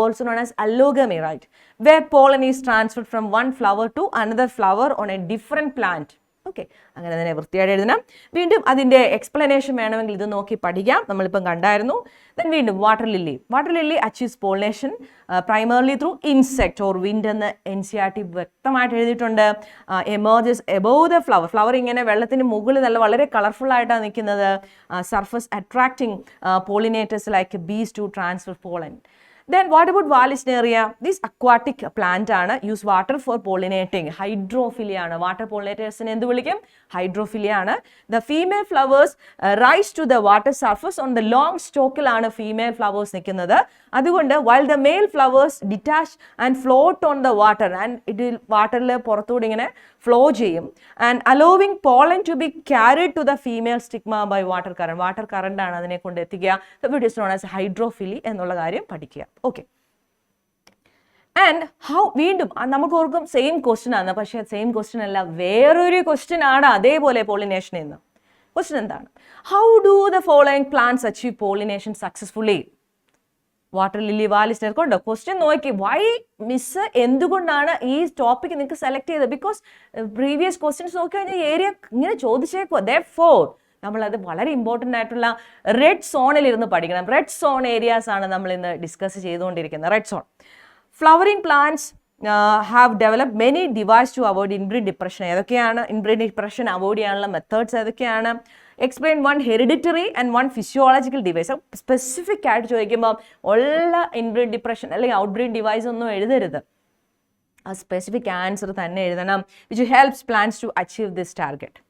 also known as allogamy, right? Where pollen is transferred from one flower to another flower on a different plant. Okay, അങ്ങനെ തന്നെ വൃത്തിയായിട്ട് എഴുതണം. വീണ്ടും അതിൻ്റെ explanation വേണമെങ്കിൽ ഇത് നോക്കി പഠിക്കാം. നമ്മളിപ്പം കണ്ടായിരുന്നു. ദെൻ വീണ്ടും water lily achieves pollination primarily through insect or wind എന്ന് NCERT വ്യക്തമായിട്ട് എഴുതിയിട്ടുണ്ട്. എമർജസ് എബോവ് ദ ഫ്ലവർ ഇങ്ങനെ വെള്ളത്തിന് മുകളിൽ നല്ല വളരെ കളർഫുൾ ആയിട്ടാണ് നിൽക്കുന്നത്. Surface attracting pollinators like bees to transfer pollen. Then what about Vallisneria? This aquatic plant ആണ്. Use water for pollinating. Hydrophilia ആണ്. Water pollinators എന്ത് വിളിക്കും? Hydrophilia ആണ്. The female flowers rise to the water surface on the long stalkലാണ് female flowers നിൽക്കുന്നത്. അതുകൊണ്ട് while the male flowers detach and float on the water and it will വാട്ടറിൽ പുറത്തൂടെ ഇങ്ങനെ flow ചെയ്യും. And allowing pollen to be carried to the female stigma by water current. Water current ആണ് അതിനെ കൊണ്ട് എത്തിക്കുക. It is known as hydrophily എന്നുള്ള കാര്യം പഠിക്കുക. ഓക്കെ, ആൻഡ് ഹൗ വീണ്ടും നമുക്ക് ഓർക്കും സെയിം ക്വസ്റ്റ്യൻ ആണ്, പക്ഷേ സെയിം ക്വസ്റ്റ്യൻ അല്ല, വേറൊരു ക്വസ്റ്റ്യൻ ആണ് അതേപോലെ പോളിനേഷൻ എന്ന്. ക്വസ്റ്റ്യൻ എന്താണ്? How do the following plants achieve pollination successfully? Water lily, വാലിസ് കൊണ്ടോ? ക്വസ്റ്റ്യൻ നോക്കി. വൈ മിസ് എന്തുകൊണ്ടാണ് ഈ ടോപ്പിക് നിങ്ങൾക്ക് സെലക്ട് ചെയ്തത്? ബിക്കോസ് പ്രീവിയസ് ക്വസ്റ്റ്യൻസ് നോക്കി കഴിഞ്ഞാൽ ഏരിയ ഇങ്ങനെ ചോദിച്ചേക്കോ. Therefore നമ്മളത് വളരെ ഇമ്പോർട്ടൻ്റ് ആയിട്ടുള്ള റെഡ് സോണിൽ ഇരുന്ന് പഠിക്കണം. റെഡ് സോൺ ഏരിയാസ് ആണ് നമ്മൾ ഇന്ന് ഡിസ്കസ് ചെയ്തുകൊണ്ടിരിക്കുന്നത്. Red zone flowering plants have develop many device to avoid inbreed depression. ഏതൊക്കെയാണ് ഇൻബ്രീഡ് ഡിപ്രഷൻ അവോയ്ഡ് ചെയ്യാനുള്ള മെത്തേഡ്സ് ഏതൊക്കെയാണ്? Explain 1 hereditary and 1 physiological device. Specific ആയിട്ട് ചോദിക്കുമ്പോൾ ഉള്ള ഇൻബ്രീഡ് ഡിപ്രഷൻ അല്ലെങ്കിൽ ഔട്ട്ബ്രീഡ് ഡിവൈസ് ഒന്നും എഴുതരുത്. ആ സ്പെസിഫിക് ആൻസർ തന്നെ എഴുതണം. Which helps plants to achieve this target.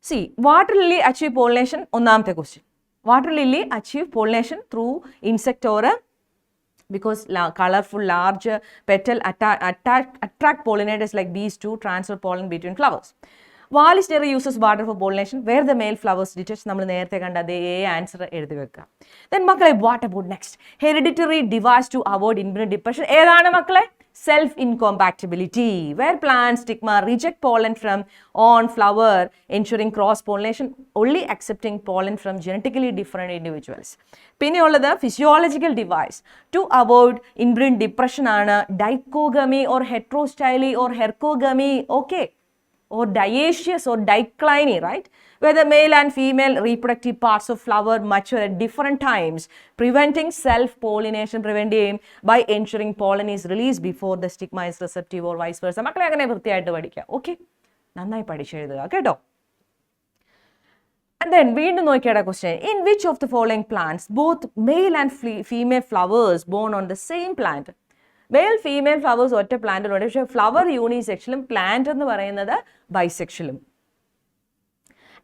See, water lily achieve pollination. ഒന്നാമത്തെ question. Water lily achieve pollination through insect or because colorful large petal attract pollinators like bees to transfer pollen between flowers. Vallisneria uses water for pollination where the male flowers detach. നമ്മൾ നേരത്തെ കണ്ട അതേ answer എഴുതി വെക്കുക. Then മക്കളെ, what about next? Hereditary device to avoid inbreed depression. ഏതാണ് മക്കളെ? Self incompatibility, where plant stigma reject pollen from on flower, ensuring cross pollination, only accepting pollen from genetically different individuals. പിന്നെ ഉള്ളത് physiological device to avoid inbreed depression ആണ് dichogamy or heterostyle or hercogamy, okay, or dioecious or dicliny, right? Where the male and female reproductive parts of flower mature at different times, preventing self-pollination by ensuring pollen is released before the stigma is receptive or vice versa. മക്കളെ അങ്ങനെ വൃത്തിയായിട്ട് പഠിക്കുക. Okay, നന്നായി പഠിച്ചെഴുതുക കേട്ടോ. And then വീണ്ടും നോക്കിയാടാ question. In which of the following plants both male and female flowers born on the same plant? Male female flowers ഒറ്റ പ്ലാന്റിലുണ്ട്, പക്ഷേ flower യൂണിസെക്ഷലും plant എന്ന് പറയുന്നത് ബൈസെക്ഷലും.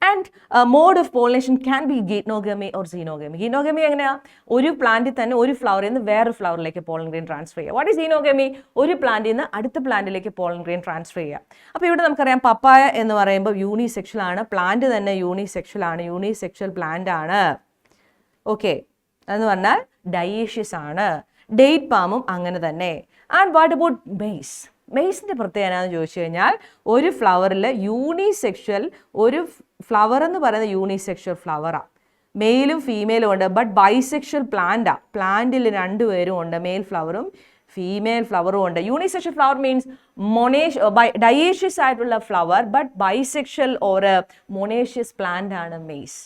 And mode of pollination can be geitonogamy or xenogamy. Geitonogamy എങ്ങനെയാ? ഒരു പ്ലാന്റിൽ തന്നെ ഒരു ഫ്ലവറിൽ നിന്ന് വേറെ ഫ്ലവറിലേക്ക് പോളൻ ഗ്രെയിൻ ട്രാൻസ്ഫർ ചെയ്യുക. What is xenogamy? ഒരു പ്ലാന്റിൽ നിന്ന് അടുത്ത പ്ലാന്റിലേക്ക് പോളൻ ഗ്രെയിൻ ട്രാൻസ്ഫർ ചെയ്യുക. അപ്പോൾ ഇവിടെ നമുക്കറിയാം പപ്പായ എന്ന് പറയുമ്പോൾ യൂണിസെക്ഷൽ ആണ്, പ്ലാന്റ് തന്നെ യൂണിസെക്ഷൽ ആണ്, യൂണിസെക്ഷൽ പ്ലാന്റ് ആണ്. ഓക്കെ, എന്ന് പറഞ്ഞാൽ ഡയേഷ്യസ് ആണ്. ഡേറ്റ് പാമും അങ്ങനെ തന്നെ. And what about maize? മെയ്സിൻ്റെ പ്രത്യേകത എന്നാന്ന് ചോദിച്ചു കഴിഞ്ഞാൽ ഒരു ഫ്ലവറിൽ യൂണിസെക്ഷൽ, ഒരു ഫ്ലവർ എന്ന് പറയുന്നത് യൂണിസെക്ഷൽ ഫ്ലവറാണ്, മെയിലും ഫീമെയിലും ഉണ്ട്. ബട്ട് ബൈസെക്ഷൽ പ്ലാന്റാണ്, പ്ലാന്റിൽ രണ്ടുപേരും ഉണ്ട്, മെയിൽ ഫ്ലവറും ഫീമെയിൽ ഫ്ലവറും ഉണ്ട്. യൂണിസെക്ഷൽ ഫ്ലവർ മീൻസ് ഡയേഷ്യസ് ആയിട്ടുള്ള flower, but bisexual or monoecious plant ആണ് മെയ്സ്.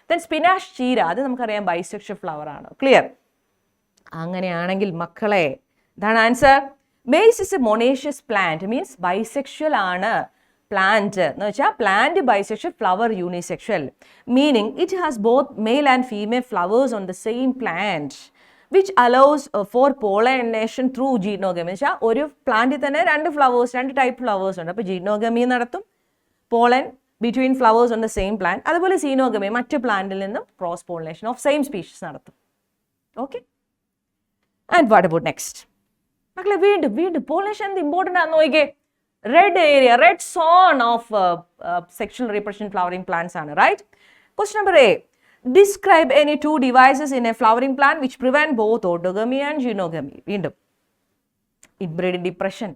ദെൻ സ്പിനാഷ് ചീര, അത് നമുക്കറിയാം ബൈസെക്ഷൽ ഫ്ലവർ ആണ്. ക്ലിയർ? അങ്ങനെയാണെങ്കിൽ മക്കളെ ഇതാണ് answer. Maize is a monoecious plant, means bisexual ആണ് പ്ലാന്റ് എന്ന് വെച്ചാൽ plant bisexual, flower unisexual, meaning it has both male and female flowers on the same plant which allows for pollination through geitonogamy. എന്ന് വെച്ചാൽ ഒരു പ്ലാന്റിൽ തന്നെ രണ്ട് type flowers ഉണ്ട്. അപ്പോൾ ജീനോഗമി നടത്തും, pollen between flowers on the same plant. അതുപോലെ സീനോഗമി, മറ്റ് പ്ലാന്റിൽ നിന്നും cross pollination of same species നടത്തും. Okay, and what about next? മക്കളെ വീണ്ടും പോളിനേഷൻ എന്ത് ഇമ്പോർട്ടൻ്റ് ആണെന്ന് നോക്കിക്കേ. Red area, red zone of sexual reproduction flowering plants ആണ്. Right? Question number A, describe any two devices in a flowering plant which prevent both autogamy and geitonogamy. വീണ്ടും inbreeding depression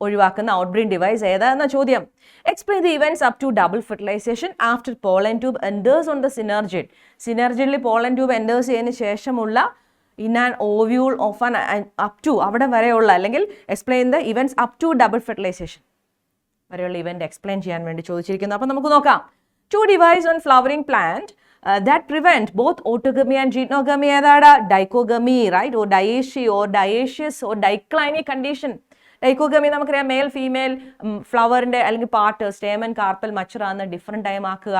ഒഴിവാക്കുന്ന outbreed device ഏതാണെന്ന ചോദ്യം. Explain the events up to double fertilisation after pollen tube enters on the synergid. സിനർജിഡിൽ pollen tube enters ചെയ്യുന്നതിന് ശേഷമുള്ള in an ovule of an up to അവിടെ വരെയുള്ള, അല്ലെങ്കിൽ explain the events up to double fertilisation വരെയുള്ള event explain ചെയ്യാൻ വേണ്ടി ചോദിച്ചിരിക്കുന്നു. അപ്പോൾ നമുക്ക് നോക്കാം. Two device on flowering plant that prevent both autogamy and geitonogamy ഏതാണ്? Dichogamy, right? Or dioecy or dioecious or dicliny condition. Dichogamy നമുക്കറിയാം മെയിൽ ഫീമെയിൽ ഫ്ലവറിന്റെ അല്ലെങ്കിൽ പാർട്ട്, സ്റ്റേമൻ, കാർപ്പൽ, മച്ചുറാന്ന് ഡിഫറെൻറ്റ് ടൈം ആക്കുക.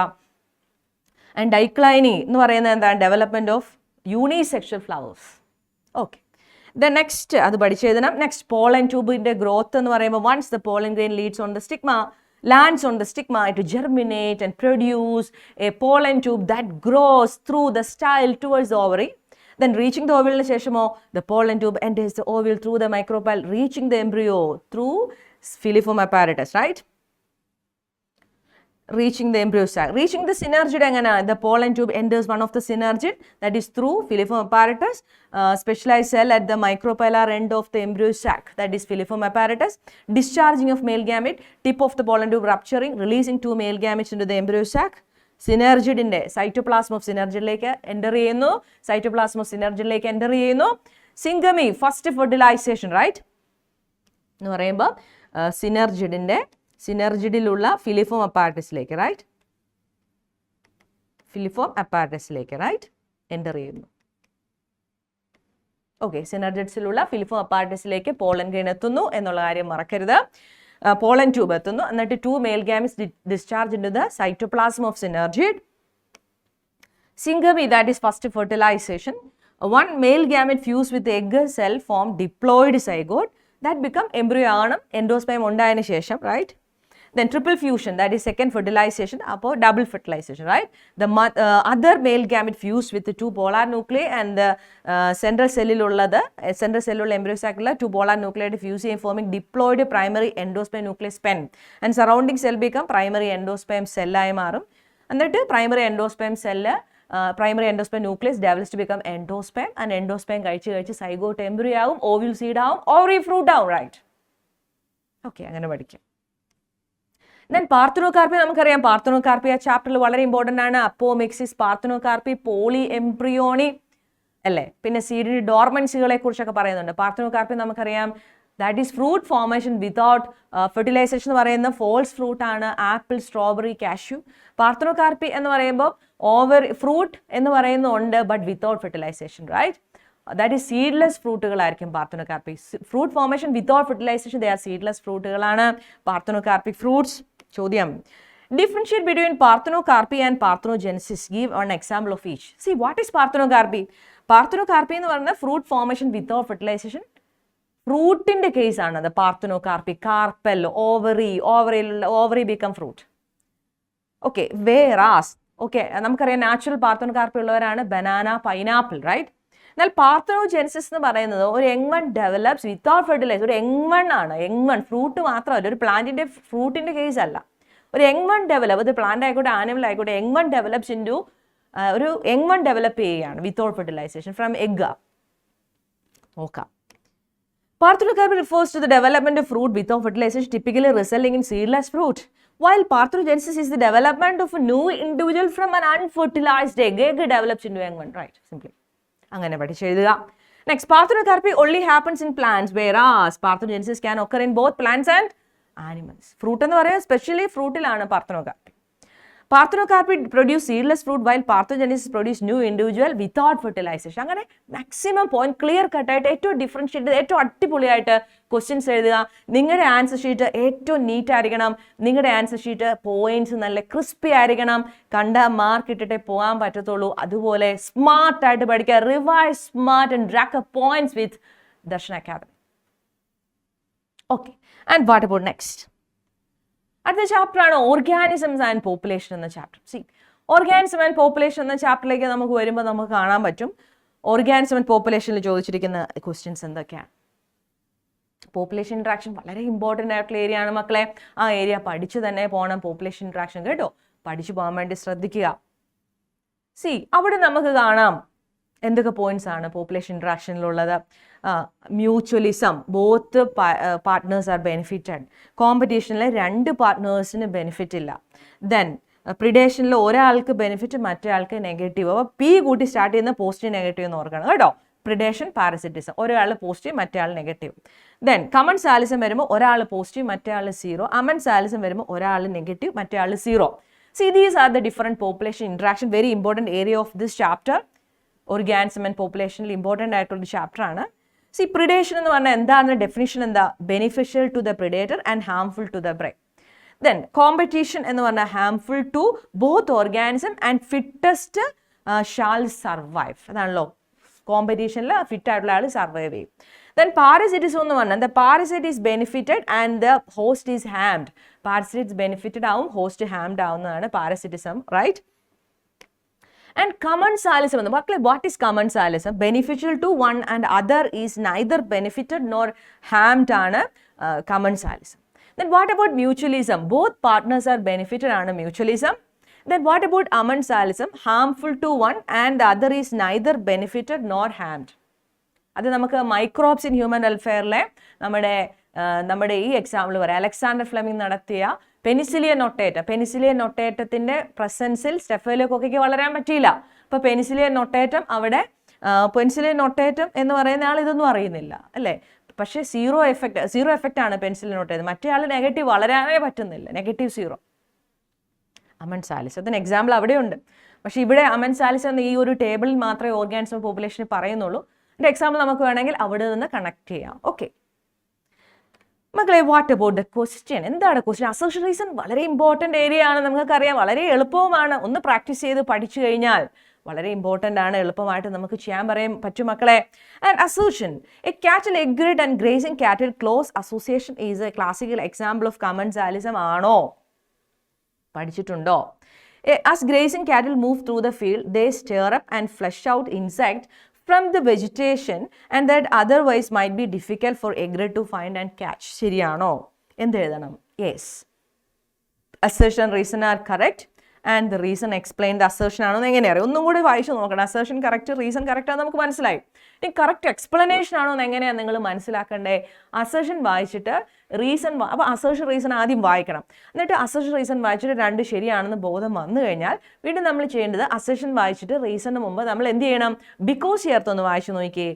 ആൻഡ് ഡൈക്ലൈനി എന്ന് പറയുന്നത് എന്താണ്? Development of unisexual flowers. Okay, the next അത് പഠിച്ചെഴുതണം. നെക്സ്റ്റ് പോളൻ ട്യൂബിന്റെ ഗ്രോത്ത് എന്ന് പറയുമ്പോൾ once the pollen grain leads on the stigma, lands on the stigma to germinate and produce a pollen tube that grows through the style towards the ovary. Then reaching the ovule ശേഷമോ the pollen tube enters the ovule through the micropyle, reaching the embryo through filiform apparatus, right? Reaching the embryo sac. Reaching the synergid എങ്ങനെ? The pollen tube enters one of the synergid, that is through filiform apparatus, specialized cell at the micropylar end of the embryo sac, that is filiform apparatus. Discharging of male gamete, tip of the pollen tube rupturing, releasing two male gametes into the embryo sac. സിനർജിഡിന്റെ cytoplasm of സിനർജിഡിലേക്ക് enter ചെയ്യുന്നു, cytoplasm of സിനർജിഡിലേക്ക് enter ചെയ്യുന്നു. Syngamy, first fertilisation, right? എന്ന് പറയുമ്പോൾ സിനർജിഡിലുള്ള filiform അപ്പാരറ്റസിലേക്ക്, right? Filiform അപ്പാരറ്റസിലേക്ക്, റൈറ്റ്? എൻ്റർ ചെയ്യുന്നു. ഓക്കെ, സിനർജിഡ്സിലുള്ള ഫിലിഫോം അപ്പാരറ്റസിലേക്ക് പോളൻ ഗ്രെയിൻ എത്തുന്നു എന്നുള്ള കാര്യം മറക്കരുത്. പോളൻ ട്യൂബ് എത്തുന്നു, എന്നിട്ട് two male gametes discharge in to the cytoplasm of synergid. Syngamy, that is first fertilisation. One male gamete fuse with egg cell form diploid zygote, that become embryo ആണ് എൻഡോസ്പൈം ഉണ്ടായതിനു ശേഷം, right? Then triple fusion, that is second fertilization, അപ്പോൾ double fertilization, right? The other male gamete fused with the two polar nuclei and the central cellular embryo sac two polar nuclei fuse and forming diploid primary endosperm nucleus pen, and surrounding cell become primary endosperm cell ആയി മാറും. എന്നിട്ട് primary endosperm nucleus develops to become endosperm, and endosperm കഴിച്ച് zygote embryo ആവും, ovule seed ആവും, ovary fruit ആവും, right? Okay, അങ്ങനെ പഠിക്കാം. Then പാർത്തനോകാർപ്പി നമുക്കറിയാം. പാർത്തനോകാർപ്പി ആ ചാപ്റ്ററിൽ വളരെ ഇമ്പോർട്ടൻ്റ് ആണ്. അപ്പോമിക്സിസ്, പാർത്തനോകാർപ്പി, പോളി എംബ്രിയോണി അല്ലേ? പിന്നെ സീഡിൻ്റെ ഡോർമൻസികളെ കുറിച്ചൊക്കെ പറയുന്നുണ്ട്. പാർത്തനോകാർപ്പി നമുക്കറിയാം that is fruit formation without fertilisation എന്ന് പറയുന്ന ഫോൾസ് ഫ്രൂട്ട് ആണ്. Apple, strawberry, cashew. പാർത്തനോകാർപ്പി എന്ന് പറയുമ്പോൾ ഫ്രൂട്ട് എന്ന് പറയുന്നുണ്ട്, but without fertilisation, right? That is seedless ഫ്രൂട്ടുകളായിരിക്കും parthenocarpy. Fruit formation without fertilisation, they are seedless ഫ്രൂട്ടുകളാണ് പാർത്തനോകാർപ്പിക് ഫ്രൂട്ട്സ്. ചോദ്യം, Differentiate between parthenocarpy and parthenogenesis. Give an example of each. See, what is parthenocarpy? Parthenocarpy എന്ന് പറഞ്ഞാൽ fruit formation without fertilisation. ഫ്രൂട്ടിന്റെ case ആണ് അത് parthenocarpy. Carpel, ovary become fruit. Okay, വേറാസ് okay നമുക്കറിയാം natural parthenocarpy ഉള്ളവരാണ് banana, pineapple, right? എന്നാൽ parthenogenesis എന്ന് പറയുന്നത് ഒരു യങ് ഡെവലപ്സ് വിത്തൗട്ട് ഫെർട്ടിലൈസർ. ഒരു യങ് ആണ്, യങ് ഫ്രൂട്ട് മാത്രമല്ല, ഒരു പ്ലാന്റിന്റെ ഫ്രൂട്ടിന്റെ കേസ് അല്ല. ഒരു യങ് ഡെവലപ്പ്, അത് പ്ലാന്റ് ആയിക്കോട്ടെ ആനിമൽ ആയിക്കോട്ടെ, യങ് ഡെവലപ്സ് ഇൻ ടു ഒരു യങ് ഡെവലപ്പ് ചെയ്യുകയാണ് വിത്തൗട്ട് ഫെർട്ടിലൈസേഷൻ ഫ്രം എഗ്. നോക്കാം. Parthenocarpy refers to the development of fruit without fertilization, typically resulting in seedless fruit. While parthenogenesis is the development of a new individual from an unfertilized egg. Egg develops into young one, right? Simply. അങ്ങനെ പഠിച്ചെഴുതുക. Next, parthenocarpy only happens in plants, whereas parthenogenesis can occur in both plants and animals. Fruit എന്ന് പറയുന്നത് specially ഫ്രൂട്ടിലാണ് പാർത്തനോകാർപ്പി. Parthenocarpy produce seedless fruit while parthenogenesis produce new individual without fertilization. അങ്ങനെ maximum point clear കട്ടായിട്ട് ഏറ്റവും differentiate ചെയ്ത് ഏറ്റവും അടിപൊളിയായിട്ട് questions എഴുതുക. നിങ്ങളുടെ answer sheet ഏറ്റവും നീറ്റ് ആയിരിക്കണം. നിങ്ങളുടെ ആൻസർ ഷീറ്റ് പോയിന്റ്സ് നല്ല ക്രിസ്പി ആയിരിക്കണം. കണ്ട മാർക്ക് ഇട്ടിട്ടേ പോകാൻ പറ്റത്തുള്ളൂ. അതുപോലെ സ്മാർട്ടായിട്ട് പഠിക്കുക. Revise smart and rack up points with Darshana academy. Okay, and what about next? അടുത്ത ചാപ്റ്റർ ആണ് ഓർഗാനിസംസ് ആൻഡ് പോപ്പുലേഷൻ എന്ന chapter. See, organism and population എന്ന ചാപ്റ്ററിലേക്ക് നമുക്ക് വരുമ്പോൾ നമുക്ക് കാണാൻ പറ്റും ഓർഗാനിസം ആൻഡ് പോപ്പുലേഷനിൽ ചോദിച്ചിരിക്കുന്ന ക്വസ്റ്റ്യൻസ് എന്തൊക്കെയാണ്. പോപ്പുലേഷൻ ഇൻട്രാക്ഷൻ വളരെ ഇമ്പോർട്ടൻ്റ് ആയിട്ടുള്ള ഏരിയ ആണ് മക്കളെ. ആ ഏരിയ പഠിച്ചു തന്നെ പോകണം. പോപ്പുലേഷൻ ഇൻട്രാക്ഷൻ കേട്ടോ, പഠിച്ചു പോകാൻ വേണ്ടി ശ്രദ്ധിക്കുക. സി, അവിടെ നമുക്ക് കാണാം എന്തൊക്കെ പോയിന്റ്സ് ആണ് പോപ്പുലേഷൻ ഇൻട്രാക്ഷനിലുള്ളത്. Mutualism, both partners are benefited. കോമ്പറ്റീഷനിൽ രണ്ട് പാർട്ട്നേഴ്സിന് ബെനിഫിറ്റ് ഇല്ല. ദെൻ പ്രിഡേഷനിൽ ഒരാൾക്ക് ബെനിഫിറ്റ് മറ്റൊരാൾക്ക് നെഗറ്റീവ്. അപ്പോൾ പി കൂട്ടി സ്റ്റാർട്ട് ചെയ്യുന്ന പോസിറ്റീവ് നെഗറ്റീവ് എന്ന് ഓർക്കണം കേട്ടോ. പ്രിഡേഷൻ, പാരസിറ്റിസം, ഒരാൾ പോസിറ്റീവ് മറ്റേ നെഗറ്റീവ്. ദെൻ കമൻസാലിസം വരുമ്പോൾ ഒരാൾ പോസിറ്റീവ് മറ്റേ 0. അമൻസാലിസം വരുമ്പോൾ ഒരാൾ നെഗറ്റീവ് മറ്റേ 0. See, these are the different population interaction. Very important area of this chapter. Organism and population important ആയിട്ടുള്ള ചാപ്റ്റർ ആണ്. സി, പ്രിഡേഷൻ എന്ന് പറഞ്ഞാൽ എന്താണ് ഡെഫിനിഷൻ? എന്താ? Beneficial to the predator and harmful to the prey. Then competition എന്ന് പറഞ്ഞാൽ harmful to both organism and fittest shall survive. അതാണല്ലോ കോമ്പറ്റീഷനിൽ ഫിറ്റ് ആയിട്ടുള്ള ആൾ സർവൈവ് ചെയ്യും. ദെൻ പാരസിറ്റിസം എന്ന് പറഞ്ഞാൽ the parasite is benefited and the host is harmed. Parasites benefited ആവും, ഹോസ്റ്റ് ഹാംഡ് ആവുന്നതാണ് parasitism, right? And commensalism, what is commensalism? Beneficial to one and other is neither benefited nor harmed ആണ് commensalism. Then what about mutualism? Both partners are benefited ആണ് mutualism. Then what about amensalism? Harmful to one and the other is neither benefited nor harmed. അത് നമുക്ക് microbes in human വെൽഫെയറിലെ നമ്മുടെ ഈ example പറയാം. Alexander Fleming നടത്തിയ പെനിസിലിയൻ നൊട്ടേറ്റത്തിന്റെ പ്രസൻസിൽ സ്റ്റെഫൈലോകോക്കയ്ക്ക് വളരാൻ പറ്റിയില്ല. അപ്പോൾ പെനിസിലിയൻ നൊട്ടേറ്റം എന്ന് പറയുന്ന ആൾ ഇതൊന്നും അറിയുന്നില്ല അല്ലേ? പക്ഷേ സീറോ എഫക്റ്റ് ആണ് പെനിസിലിയൻ നൊട്ടേറ്റം. മറ്റേ ആൾ നെഗറ്റീവ് വളരാനേ പറ്റുന്നില്ല, -0. അമൻസാലിസ് അതിന് എക്സാമ്പിൾ അവിടെയുണ്ട്. പക്ഷേ ഇവിടെ അമൻസാലിസ് എന്ന ഈ ഒരു ടേബിളിൽ മാത്രമേ ഓർഗാനിസം പോപ്പുലേഷന് പറയുന്നുള്ളൂ. ഇതിൻ്റെ എക്സാമ്പിൾ നമുക്ക് വേണമെങ്കിൽ അവിടെ നിന്ന് കണക്ട് ചെയ്യാം. ഓക്കെ മക്കളെ, വാട്ട് അബൌട്ട് ദ ക്വസ്റ്റ്യൻ? എന്താണ് ക്വസ്റ്റ്യൻ? അസർഷൻ റീസൺ വളരെ ഇമ്പോർട്ടൻ്റ് ഏരിയ ആണ്, നമുക്കറിയാം. വളരെ എളുപ്പവുമാണ്. ഒന്ന് പ്രാക്ടീസ് ചെയ്ത് പഠിച്ചു കഴിഞ്ഞാൽ വളരെ ഇമ്പോർട്ടൻ്റ് ആണ്, എളുപ്പമായിട്ട് നമുക്ക് ചെയ്യാൻ പറ്റും മക്കളെ. And assertion, a cattle egret and grazing cattle close association is a classical example of commensalism ആണോ? പഠിച്ചിട്ടുണ്ടോ? As grazing cattle move through the field, they stir up and flush out insects from the vegetation and that otherwise might be difficult for egret to find and catch. ശരിയാണോ? എന്ത് എഴുതണം? Yes. Assertion, reason are correct and the reason explained. The assertion ആണോ എങ്ങനെ അറിയാം? ഒന്നും കൂടി വായിച്ചു നോക്കണം. അസേർഷൻ കറക്റ്റ്, റീസൺ കറക്റ്റ് ആണെന്ന് നമുക്ക് മനസ്സിലായി. ഇനി കറക്റ്റ് എക്സ്പ്ലനേഷൻ ആണോ എങ്ങനെയാണ് നിങ്ങൾ മനസ്സിലാക്കണ്ടേ? അസേർഷൻ വായിച്ചിട്ട് റീസൺ, അപ്പോൾ അസേർഷൻ റീസൺ ആദ്യം വായിക്കണം. എന്നിട്ട് അസേർഷൻ റീസൺ വായിച്ചിട്ട് രണ്ട് ശരിയാണെന്ന് ബോധം വന്നു കഴിഞ്ഞാൽ വീണ്ടും നമ്മൾ ചെയ്യേണ്ടത് അസേർഷൻ വായിച്ചിട്ട് റീസണിന് മുമ്പ് നമ്മൾ എന്ത് ചെയ്യണം? ബിക്കോസ് ചേർത്തൊന്ന് വായിച്ചു നോക്കിയേ.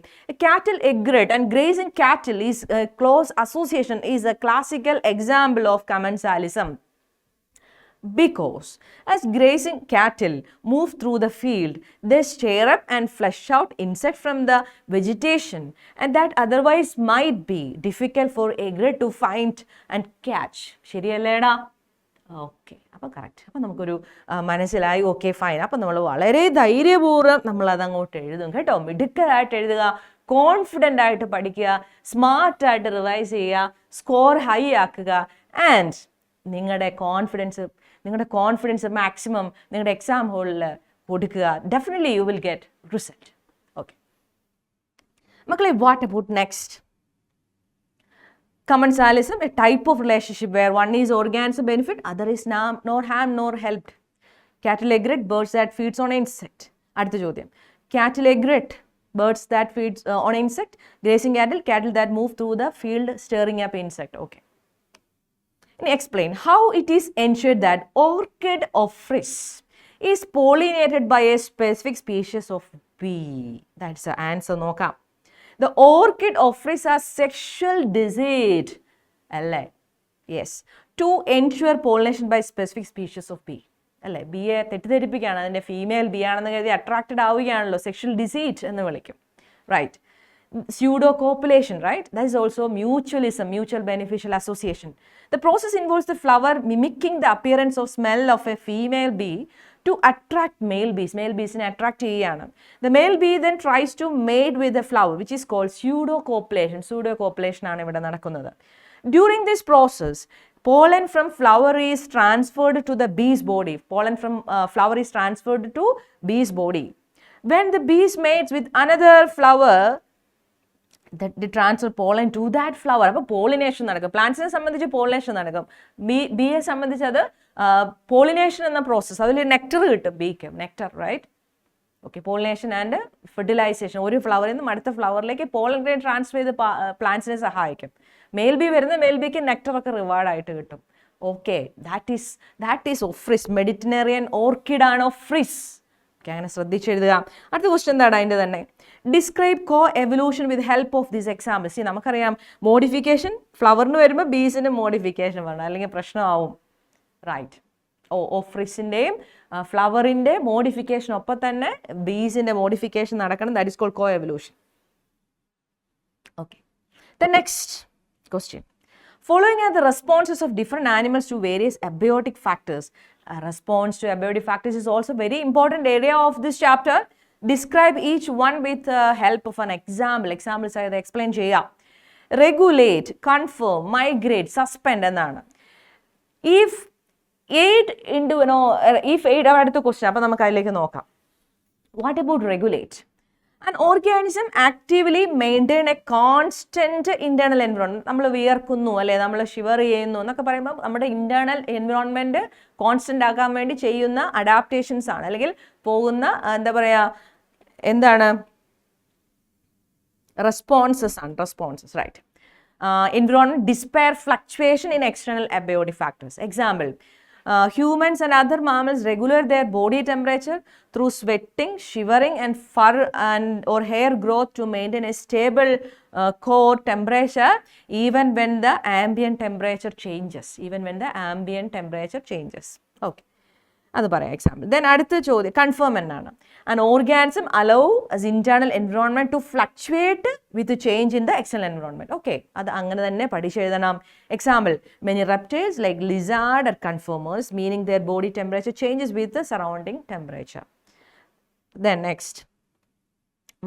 Cattle egret and grazing cattle is close association is a classical example of commensalism. Because as grazing cattle move through the field, they stir up and flush out insects from the vegetation and that otherwise might be difficult for egret to find and catch. ശരിയല്ലേടാ? Okay, അപ്പോൾ correct. അപ്പം നമുക്കൊരു മനസ്സിലായി. Okay fine. അപ്പം നമ്മൾ വളരെ ധൈര്യപൂർവ്വം നമ്മൾ അതങ്ങോട്ട് എഴുതും കേട്ടോ. മിടുക്കരായിട്ട് എഴുതുക, കോൺഫിഡൻ്റ് ആയിട്ട് പഠിക്കുക, സ്മാർട്ടായിട്ട് റിവൈസ് ചെയ്യുക, സ്കോർ ഹൈ ആക്കുക. ആൻഡ് നിങ്ങളുടെ കോൺഫിഡൻസ് മാക്സിമം നിങ്ങളുടെ എക്സാം ഹോളിൽ കൊടുക്കുക. Definitely you will get result. Okay മക്കളെ, what about next? Commensalism, a type of relationship where one is organism benefit, other is nor harm nor helped. Cattle egret, birds that feeds on insect. അടുത്ത ചോദ്യം. Cattle egret, birds that feeds on insect. Grazing cattle, cattle that move through the field stirring up insect. Okay. And explain how it is ensured that orchid of Fris is pollinated by a specific species of bee. That's the answer. നോക്കാം. The orchid offers a sexual deceit. അല്ലേ? Yes. To ensure pollination by specific species of bee. അല്ലേ? ബിയെ തെറ്റിദ്ധരിപ്പിക്കുകയാണ്, അതിൻ്റെ female B ആണെന്ന് കരുതി attracted ആവുകയാണല്ലോ. Sexual ഡിസീറ്റ് എന്ന് വിളിക്കും. Right. Pseudo copulation, right? That is also mutualism, mutual beneficial association. The process involves the flower mimicking the appearance of smell of a female bee to attract male bees. Male bees ne attract cheyana. The male bee then tries to mate with the flower, which is called pseudo copulation. Pseudo copulation aanu ivide nadakkunnathu. During this process, pollen from flower is transferred to the bee's body. Pollen from flower is transferred to bee's body. When the bees mates with another flower, that they transfer pollen to that flower. അപ്പോൾ pollination നടക്കും. പ്ലാന്റ്സിനെ സംബന്ധിച്ച് pollination നടക്കും. ബിയെ സംബന്ധിച്ച് അത് pollination എന്ന process. അതിൽ nectar കിട്ടും ബീക്ക്. Nectar, right? Okay. Pollination and fertilization. ഒരു ഫ്ലവറിൽ നിന്നും അടുത്ത ഫ്ലവറിലേക്ക് പോളൻ ഗ്രെയിൻ ട്രാൻസ്ഫർ ചെയ്ത് പ്ലാന്റ്സിനെ സഹായിക്കും. മെയിൽ ബി വരുന്ന മെയിൽ ബിക്ക് നെക്ടറൊക്കെ റിവാർഡായിട്ട് കിട്ടും. Okay, that is Ophrys. Mediterranean ഓർക്കിഡാണ് ഓഫ്രിസ്. ഓക്കെ, അങ്ങനെ ശ്രദ്ധിച്ചെഴുതുക. അടുത്ത ക്വസ്റ്റ്യൻ എന്താണ് അതിൻ്റെ തന്നെ? Describe coevolution with help of this examples. നമുക്കറിയാം മോഡിഫിക്കേഷൻ ഫ്ലവറിന് വരുമ്പോൾ ബീസിൻ്റെ മോഡിഫിക്കേഷൻ വേണം, അല്ലെങ്കിൽ പ്രശ്നമാവും. റൈറ്റ്. ഓഫ്രിസിൻ്റെയും ഫ്ലവറിൻ്റെ മോഡിഫിക്കേഷൻ ഒപ്പം തന്നെ ബീസിൻ്റെ മോഡിഫിക്കേഷൻ നടക്കണം. That is called co evolution. Okay. The next question. Following are the responses of different animals to various abiotic factors. Response to abiotic factors is also very important area of this chapter. Describe each one with help of an example. Examples I explain cheya. Regulate, confirm, migrate, suspend എന്നാണ്. If aid into if aid അടുത്ത question. അപ്പോൾ നമുക്ക് അതിലേക്ക് നോക്കാം. What about regulate? An organism actively maintain a constant internal environment. നമ്മൾ വിയർക്കുന്നു, അല്ലെ നമ്മൾ shiver ചെയ്യുന്നു എന്നൊക്കെ പറയുമ്പോൾ നമ്മുടെ ഇന്റേണൽ എൻവിറോൺമെന്റ് കോൺസ്റ്റന്റ് ആക്കാൻ വേണ്ടി ചെയ്യുന്ന അഡാപ്റ്റേഷൻസ് ആണ്, അല്ലെങ്കിൽ പോകുന്ന എന്താ പറയുക, എന്താണ്, റെസ്പോൺസസ് ആണ്. Responses, right. Environment despair fluctuation in external abiotic factors. Example, humans and other mammals regulate their body temperature through sweating, shivering and fur and or hair growth to maintain a stable core temperature even when the ambient temperature changes. Okay. അത് പറയാം example. Then അടുത്ത ചോദ്യം confirm എന്നാണ്. An organism hello as internal environment to fluctuate with change in the external environment. Okay, അത് അങ്ങനെ തന്നെ പഠിച്ചെഴുതണം. Example, many reptiles like lizard are conformers, meaning their body temperature changes with the surrounding temperature. Then next,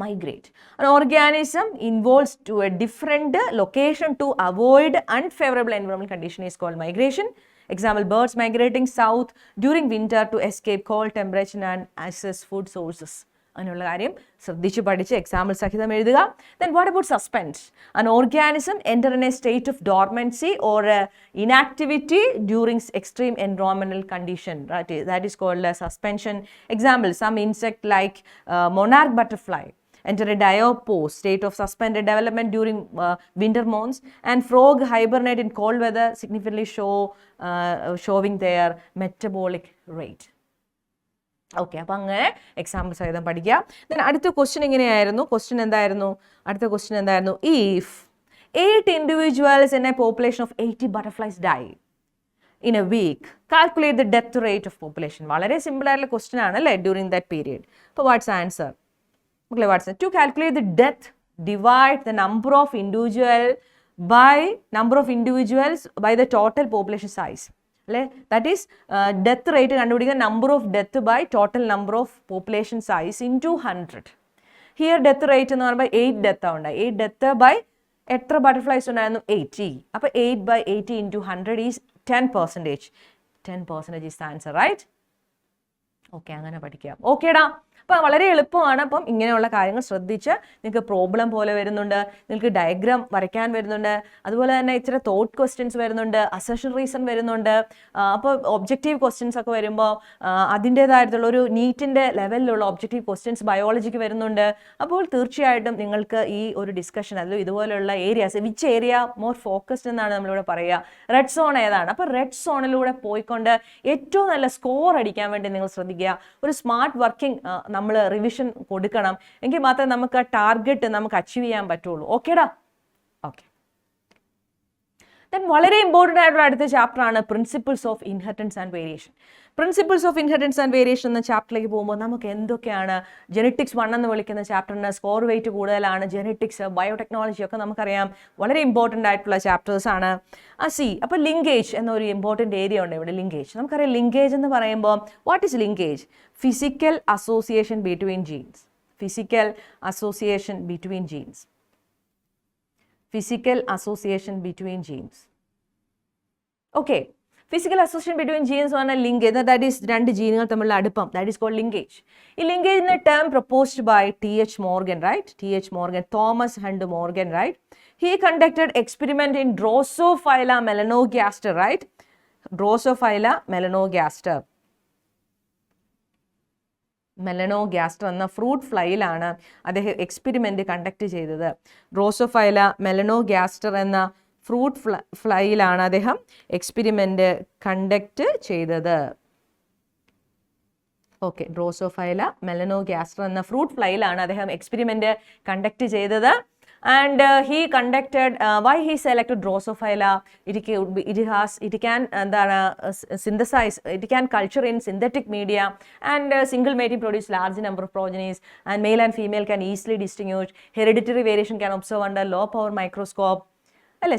migrate. An organism involves to a different location to avoid unfavorable environmental condition is called migration. Example, birds migrating south during winter to escape cold temperature and access food sources. അങ്ങനെയുള്ള കാര്യം ശ്രദ്ധിച്ച് പഠിച്ച് example സഹിതം എഴുതുക. Then what about suspend? An organism enter in a state of dormancy or inactivity during extreme environmental condition. Right? That is called suspension. Example, some insect like monarch butterfly enter a diapause, state of suspended development during winter months, and frog hibernate in cold weather, significantly showing their metabolic rate. Okay, അപ്പം അങ്ങനെ example സഹിതം പഠിക്കുക. Then അടുത്ത question എങ്ങനെയായിരുന്നു? അടുത്ത question എന്തായിരുന്നു? If 8 individuals in a population of 80 butterflies die in a week, calculate the death rate of population. വളരെ simple ആയിട്ടുള്ള ക്വസ്റ്റ്യൻ ആണ് അല്ലേ, ഡ്യൂറിങ് ദാറ്റ് പീരിയഡ്. അപ്പോൾ what's answer? To calculate the death, divide the number of individuals by the total population size. അല്ലേ? That is death rate കണ്ടുപിടിക്കുക number of death by total number of population size into 100. Here death rate എന്ന് പറയുമ്പോൾ 8 ഡെത്താണ് ഉണ്ടായി. 8 death by എത്ര butterflies ഉണ്ടായിരുന്നു? 80. അപ്പോൾ 8/80 into 100 is 10%. 10% is the answer, right? Okay, അങ്ങനെ പഠിക്കാം. ഓക്കേടാ, അപ്പം വളരെ എളുപ്പമാണ്. അപ്പം ഇങ്ങനെയുള്ള കാര്യങ്ങൾ ശ്രദ്ധിച്ച് നിങ്ങൾക്ക് പ്രോബ്ലം പോലെ വരുന്നുണ്ട്, നിങ്ങൾക്ക് ഡയഗ്രാം വരയ്ക്കാൻ വരുന്നുണ്ട്, അതുപോലെ തന്നെ ഇച്ചിരി തോട്ട് ക്വസ്റ്റ്യൻസ് വരുന്നുണ്ട്, അസർഷൻ റീസൺ വരുന്നുണ്ട്. അപ്പോൾ ഒബ്ജക്റ്റീവ് ക്വസ്റ്റ്യൻസ് ഒക്കെ വരുമ്പോൾ അതിൻ്റേതായിട്ടുള്ള ഒരു നീറ്റിൻ്റെ ലെവലിലുള്ള ഒബ്ജക്റ്റീവ് ക്വസ്റ്റ്യൻസ് ബയോളജിക്ക് വരുന്നുണ്ട്. അപ്പോൾ തീർച്ചയായിട്ടും നിങ്ങൾക്ക് ഈ ഒരു ഡിസ്കഷൻ അതിൽ ഇതുപോലെയുള്ള areas, which area more focused എന്നാണ് നമ്മളിവിടെ പറയുക, റെഡ് സോൺ ഏതാണ്? അപ്പോൾ റെഡ് സോണിലൂടെ പോയിക്കൊണ്ട് ഏറ്റവും നല്ല സ്കോർ അടിക്കാൻ വേണ്ടി നിങ്ങൾ ശ്രദ്ധിക്കുക. ഒരു സ്മാർട്ട് വർക്കിംഗ് നമ്മൾ റിവിഷൻ കൊടുക്കണം, എങ്കിൽ മാത്രമേ നമുക്ക് ആ ടാർഗറ്റ് നമുക്ക് അച്ചീവ് ചെയ്യാൻ പറ്റുള്ളൂ. ഓക്കേടാ? ഓക്കെ. ദെൻ വളരെ ഇമ്പോർട്ടൻ്റ് ആയിട്ടുള്ള അടുത്ത ചാപ്റ്റർ ആണ് principles of inheritance and variation. Principles of inheritance and variation എന്ന ചാപ്റ്ററിലേക്ക് പോകുമ്പോൾ നമുക്ക് എന്തൊക്കെയാണ്, ജെനറ്റിക്സ് 1 എന്ന് വിളിക്കുന്ന ചാപ്റ്ററിന് സ്കോർ വെയിറ്റ് കൂടുതലാണ്, ജെനറ്റിക്സ്, ബയോടെക്നോളജി ഒക്കെ നമുക്കറിയാം, വളരെ ഇമ്പോർട്ടൻ്റ് ആയിട്ടുള്ള ചാപ്റ്റേഴ്സ് ആണ്. അപ്പോൾ ലിങ്കേജ് എന്നൊരു ഇമ്പോർട്ടൻ്റ് ഏരിയ ഉണ്ട് ഇവിടെ. ലിങ്കേജ് നമുക്കറിയാം. ലിങ്കേജ് എന്ന് പറയുമ്പോൾ what is linkage? Physical association between jeans. Physical association between jeans. Physical association between genes. Okay. Physical association between genes ആണ് ലിങ്കേജ്. ദാറ്റ് ഈസ് രണ്ട് ജീനുകൾ തമ്മിലുള്ള അടുപ്പം. That is called linkage. ഈ ലിങ്കേജ് എന്ന term proposed by T.H. Morgan, right? T.H. Morgan, Thomas Hunt Morgan, right? He conducted experiment in Drosophila melanogaster, right? Drosophila melanogaster. മെലനോഗാസ്റ്റർ എന്ന fruit ഫ്ലൈയിലാണ് അദ്ദേഹം experiment conduct ചെയ്തത്. ഡ്രോസോഫൈല മെലനോഗാസ്റ്റർ എന്ന ഫ്രൂട്ട് ഫ്ലൈയിലാണ് അദ്ദേഹം എക്സ്പെരിമെൻ്റ് കണ്ടക്ട് ചെയ്തത്. Okay, ഡ്രോസോഫൈല മെലനോഗാസ്റ്റർ എന്ന fruit ഫ്ലൈയിലാണ് അദ്ദേഹം എക്സ്പെരിമെൻ്റ് കണ്ടക്ട് ചെയ്തത്. And he conducted, why he selected Drosophila? It can synthesize, it can culture in synthetic media, and single mating produce large number of progenies, and male and female can easily distinguish. Hereditary variation can observe under low power microscope. അല്ലേ?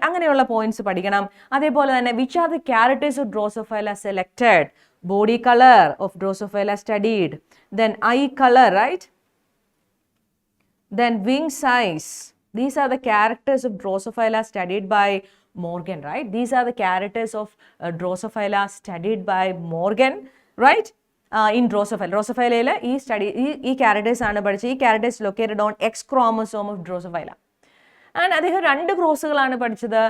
അങ്ങനെയുള്ള points പഠിക്കണം. അതേപോലെ തന്നെ which are the characters of Drosophila selected? Body color of Drosophila studied, then eye color, right? Then wing size. These are the characters of Drosophila studied by Morgan, right? These are the characters of Drosophila studied by Morgan, right? In Drosophila. Drosophila ഈ characters ആണ് പഠിച്ചത്. ഈ characters located on X chromosome of Drosophila. And അദ്ദേഹം 2 ക്രോസുകളാണ് പഠിച്ചത്.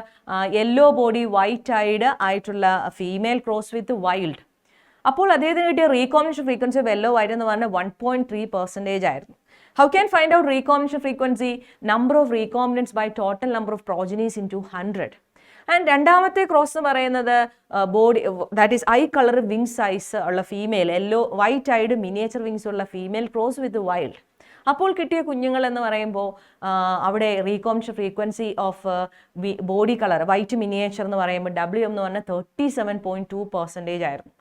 Yellow body white ഐഡ് ആയിട്ടുള്ള female cross with wild. അപ്പോൾ അദ്ദേഹത്തിന് കിട്ടിയ recombination frequency of yellow white എന്ന് പറഞ്ഞാൽ 1.3% ആയിരുന്നു. How can find out recombination frequency? Number of recombinants by total number of progenies into 100. And രണ്ടാമത്തെ ക്രോസ് എന്ന് പറയുന്നത് body, that is eye colour wing size ഉള്ള female, yellow white eyed miniature wings ഉള്ള female cross with wild. അപ്പോൾ കിട്ടിയ കുഞ്ഞുങ്ങൾ എന്ന് പറയുമ്പോൾ അവിടെ recombination frequency of body colour white miniature എന്ന് പറയുമ്പോൾ WM എന്ന് പറഞ്ഞാൽ 37.2% ആയിരുന്നു.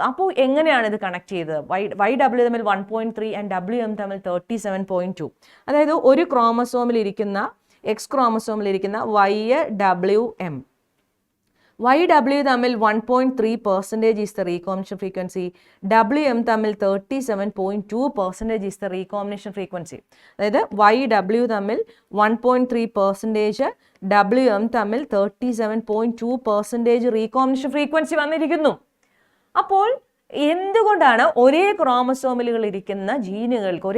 അപ്പോൾ എങ്ങനെയാണ് ഇത് കണക്ട് ചെയ്തത്? YW തമ്മിൽ 1.3 ആൻഡ് WM തമ്മിൽ 37.2. അതായത് ഒരു ക്രോമസോമിലിരിക്കുന്ന എക്സ് ക്രോമസോമിലിരിക്കുന്ന YWM തമ്മിൽ 1.3% is the recombination frequency. WM തമ്മിൽ 37.2% ഈസ് ദ റീകോമ്പിനേഷൻ ഫ്രീക്വൻസി. അതായത് YW തമ്മിൽ 1.3%, WM തമ്മിൽ 37.2% റീകോമ്പിനേഷൻ ഫ്രീക്വൻസി വന്നിരിക്കുന്നു. അപ്പോൾ എന്തുകൊണ്ടാണ് ഒരേ ക്രോമസോമിലിരിക്കുന്ന ജീനുകൾക്ക്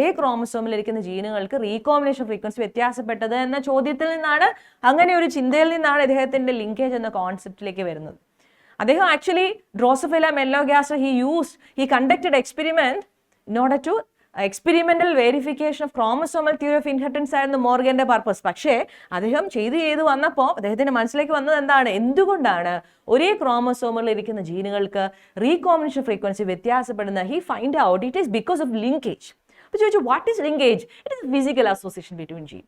റീകോമ്പിനേഷൻ ഫ്രീക്വൻസി വ്യത്യാസപ്പെട്ടത് എന്ന ചോദ്യത്തിൽ നിന്നാണ്, അങ്ങനെ ഒരു ചിന്തയിൽ നിന്നാണ് അദ്ദേഹത്തിന്റെ ലിങ്കേജ് എന്ന കോൺസെപ്റ്റിലേക്ക് വരുന്നത്. അദ്ദേഹം actually Drosophila melanogaster he conducted experiment in order to experimental verification of chromosomal theory of inheritance ആയിരുന്നു മോർഗന്റെ പർപ്പസ്. പക്ഷേ അദ്ദേഹം ചെയ്ത് വന്നപ്പോൾ അദ്ദേഹത്തിന്റെ മനസ്സിലേക്ക് വന്നത് എന്താണ്? എന്തുകൊണ്ടാണ് ഒരേ ക്രോമസോമിൽ ഇരിക്കുന്ന ജീനുകൾക്ക് റീകോമ്പിനേഷൻ ഫ്രീക്വൻസി വ്യത്യാസപ്പെടുന്നത്? He find out it is because of linkage. അപ്പോൾ ചോദിച്ചു, what is linkage? It is physical association between gene.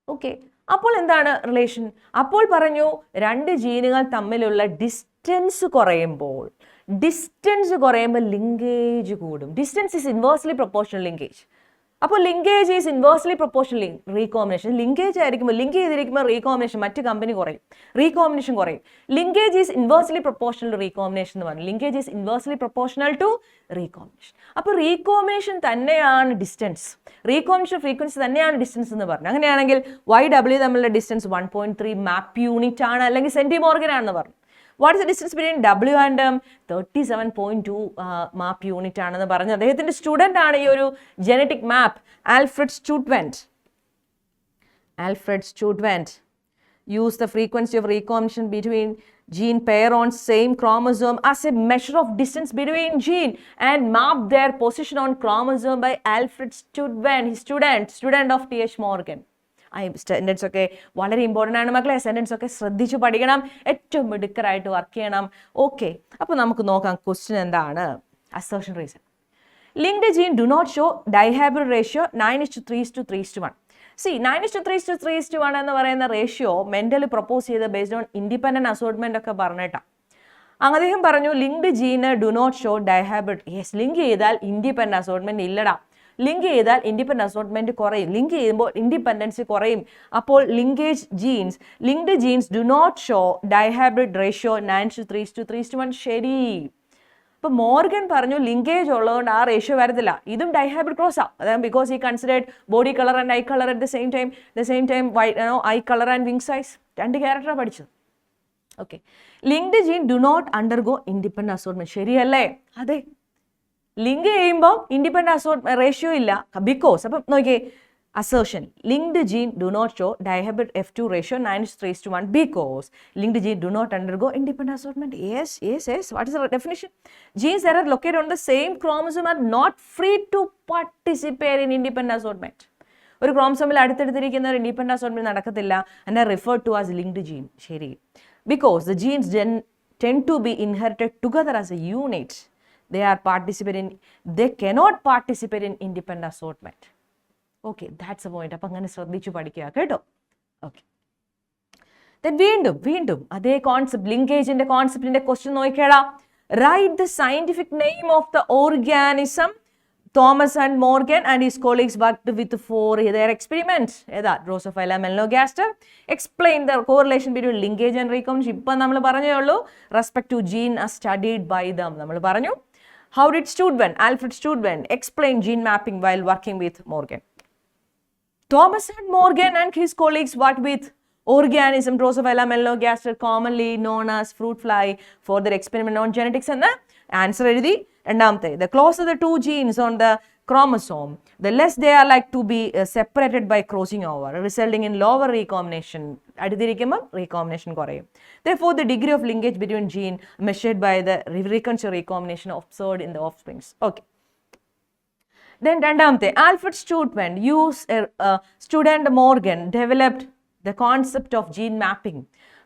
Okay, അപ്പോൾ എന്താണ് റിലേഷൻ? അപ്പോൾ പറഞ്ഞു 2 ജീനുകൾ തമ്മിലുള്ള ഡിസ്റ്റൻസ് കുറയുമ്പോൾ ലിങ്കേജ് കൂടും. Distance is inversely proportional linkage. അപ്പോൾ linkage is inversely proportionally recombination. Linkage ആയിരിക്കുമ്പോൾ ലിങ്ക് ചെയ്തിരിക്കുമ്പോൾ റീകോമ്പിനേഷൻ മറ്റ് കമ്പനി കുറയും, റീകോമ്പിനേഷൻ കുറയും. Linkage is inversely proportional to recombination എന്ന് പറഞ്ഞു. Linkage is inversely proportional to recombination. അപ്പോൾ റീകോമ്പിനേഷൻ തന്നെയാണ് ഡിസ്റ്റൻസ്, റീകോമ്പിനേഷൻ ഫ്രീക്വൻസി തന്നെയാണ് ഡിസ്റ്റൻസ് എന്ന് പറഞ്ഞു. അങ്ങനെയാണെങ്കിൽ YW തമ്മിലുള്ള ഡിസ്റ്റൻസ് 1.3 മാപ്പ് യൂണിറ്റ് ആണ്, അല്ലെങ്കിൽ സെന്റിമോർഗൻ ആണെന്ന് പറഞ്ഞു. What is the distance between W and 37.2 map unit ആണെന്ന് പറഞ്ഞു. അദ്ദേഹത്തിന്റെ സ്റ്റുഡന്റ് ആണ് ഈ ഒരു genetic map, Alfred Sturtevant used the frequency of recombination between gene pair on same chromosome as a measure of distance between gene and mapped their position on chromosome by Alfred Sturdivant, his student of T.H. Morgan. Sentence ഒക്കെ വളരെ important ആണ് മക്കളെ. Sentence ഒക്കെ ശ്രദ്ധിച്ചു പഠിക്കണം, ഏറ്റവും മിടുക്കറായിട്ട് work ചെയ്യണം. Okay, അപ്പോൾ നമുക്ക് നോക്കാം ക്വസ്റ്റ്യൻ എന്താണ്. Assertion reason. Linked gene do not show dihybrid ratio 9:3:3:1. See 9:3:3:1 എന്ന് പറയുന്ന റേഷ്യോ മെന്റലി പ്രപ്പോസ് ചെയ്ത് ബേസ്ഡ് ഓൺ ഇൻഡിപെൻഡന്റ് അസോർട്ട്മെന്റ് ഒക്കെ പറഞ്ഞിട്ടാ. അദ്ദേഹം പറഞ്ഞു linked gene do not show dihybrid. Yes, link ചെയ്താൽ ഇൻഡിപെൻഡന്റ് അസോർട്ട്മെന്റ് ഇല്ലടാ. ലിങ്ക് ചെയ്താൽ ഇൻഡിപെൻഡന്റ് അസോർട്ട്മെന്റ് കുറയും, ലിങ്ക് ചെയ്യുമ്പോൾ ഇൻഡിപെൻഡൻസി കുറയും. അപ്പോൾ linked genes do not show dihybrid ratio 9:3:3:1. ശരി. അപ്പൊ മോർഗൻ പറഞ്ഞു ലിങ്കേജ് ഉള്ളതുകൊണ്ട് ആ റേഷ്യോ വരത്തില്ല. ഇതും ഡൈഹാബ്രിഡ് ക്രോസാ. അതായത് ബിക്കോസ് ഈ considered body colour and eye colour at the same time eye colour and wing size, 2 ക്യാരക്ടറാണ് പഠിച്ചത്. Okay, linked gene do not undergo independent assortment. ശരിയല്ലേ? അതെ, ലിങ്ക് ചെയ്യുമ്പോൾ ഇൻഡിപെൻഡന്റ് അസോർട്ട്മെന്റ് റേഷ്യോ ഇല്ല. ബിക്കോസ് അപ്പം നോക്കിയേ, assertion linked gene do not show dihybrid F2 ratio 9:3:1 because linked gene do not undergo independent assortment. Yes. What is the definition? Genes that are located on the same chromosome are not free to participate in independent assortment. ഒരു ക്രോമസോമിൽ അടുത്തടുത്തിരിക്കുന്ന ഒരു independent assortment നടക്കത്തില്ല, and are referred to as linked gene. ശരി. Because the genes tend to be inherited together as a unit. They cannot participate in independent assortment. Okay, that's a point. അപ്പം അങ്ങനെ ശ്രദ്ധിച്ചു പഠിക്കുക കേട്ടോ. Okay, വീണ്ടും അതേ concept, ലിങ്കേജിന്റെ കോൺസെപ്റ്റിന്റെ ക്വസ്റ്റ്യൻ നോക്കിക്കേടാ. Write the scientific name of the organism Thomas and Morgan and his colleagues worked with for their experiments. ഏതാ? Drosophila melanogaster. Explain the correlation between linkage and recombination. ഇപ്പം നമ്മൾ പറഞ്ഞേ ഉള്ളൂ. Respect to gene as studied by them നമ്മൾ പറഞ്ഞു. How did Alfred Sturdivant explain gene mapping while working with Morgan? Thomas and Morgan and his colleagues worked with organism Drosophila melanogaster, commonly known as fruit fly, for their experiment on genetics. And the answer is the closer the two genes on the chromosome, the less they are like to be separated by crossing over, resulting in lower recombination. Therefore, the degree of linkage between gene measured by the recurrent recombination observed in the offsprings. Okay. Then Alfred Sturdivant used student Morgan developed the concept of gene mapping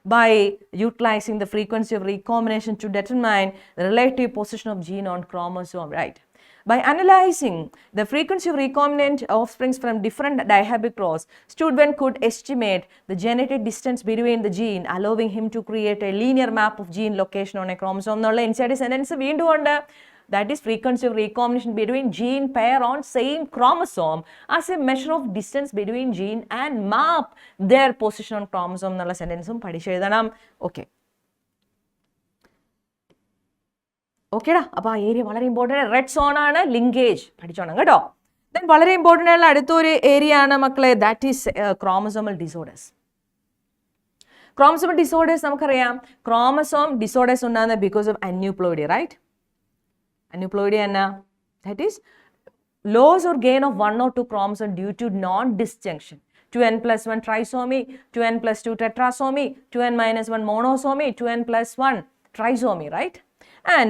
by utilizing the frequency of recombination to determine the relative position of gene on chromosome, right? By analyzing the frequency of recombinant offsprings from different dihybrid cross, Sturdivant could estimate the genetic distance between the gene, allowing him to create a linear map of gene location on a chromosome. Inside the sentence വീണ്ടും ഉണ്ട്. That is frequency of recombination between gene pair on same chromosome as a measure of distance between gene and map their position on chromosome എന്നുള്ള സെന്റൻസും പഠിച്ചെഴുതണം. Okay, ഓക്കേടാ. അപ്പോൾ ആ area വളരെ important. Red zone ആണ് linkage, പഠിച്ചോണം കേട്ടോ. ദെൻ വളരെ ഇമ്പോർട്ടൻ്റ് ആയിട്ടുള്ള അടുത്തൊരു ഏരിയ ആണ് മക്കളെ, that is chromosomal disorders. Chromosomal disorders നമുക്കറിയാം, ക്രോമസോം ഡിസോർഡേഴ്സ് ഉണ്ടാകുന്നത് because of aneuploidy, right? Aneuploidy and that is loss or gain of 1 or 2 chromosomes due to non-disjunction. 2n+1 trisomy, 2n+2 tetrasomy, 2n-1 monosomy, 2n+1 trisomy, right? And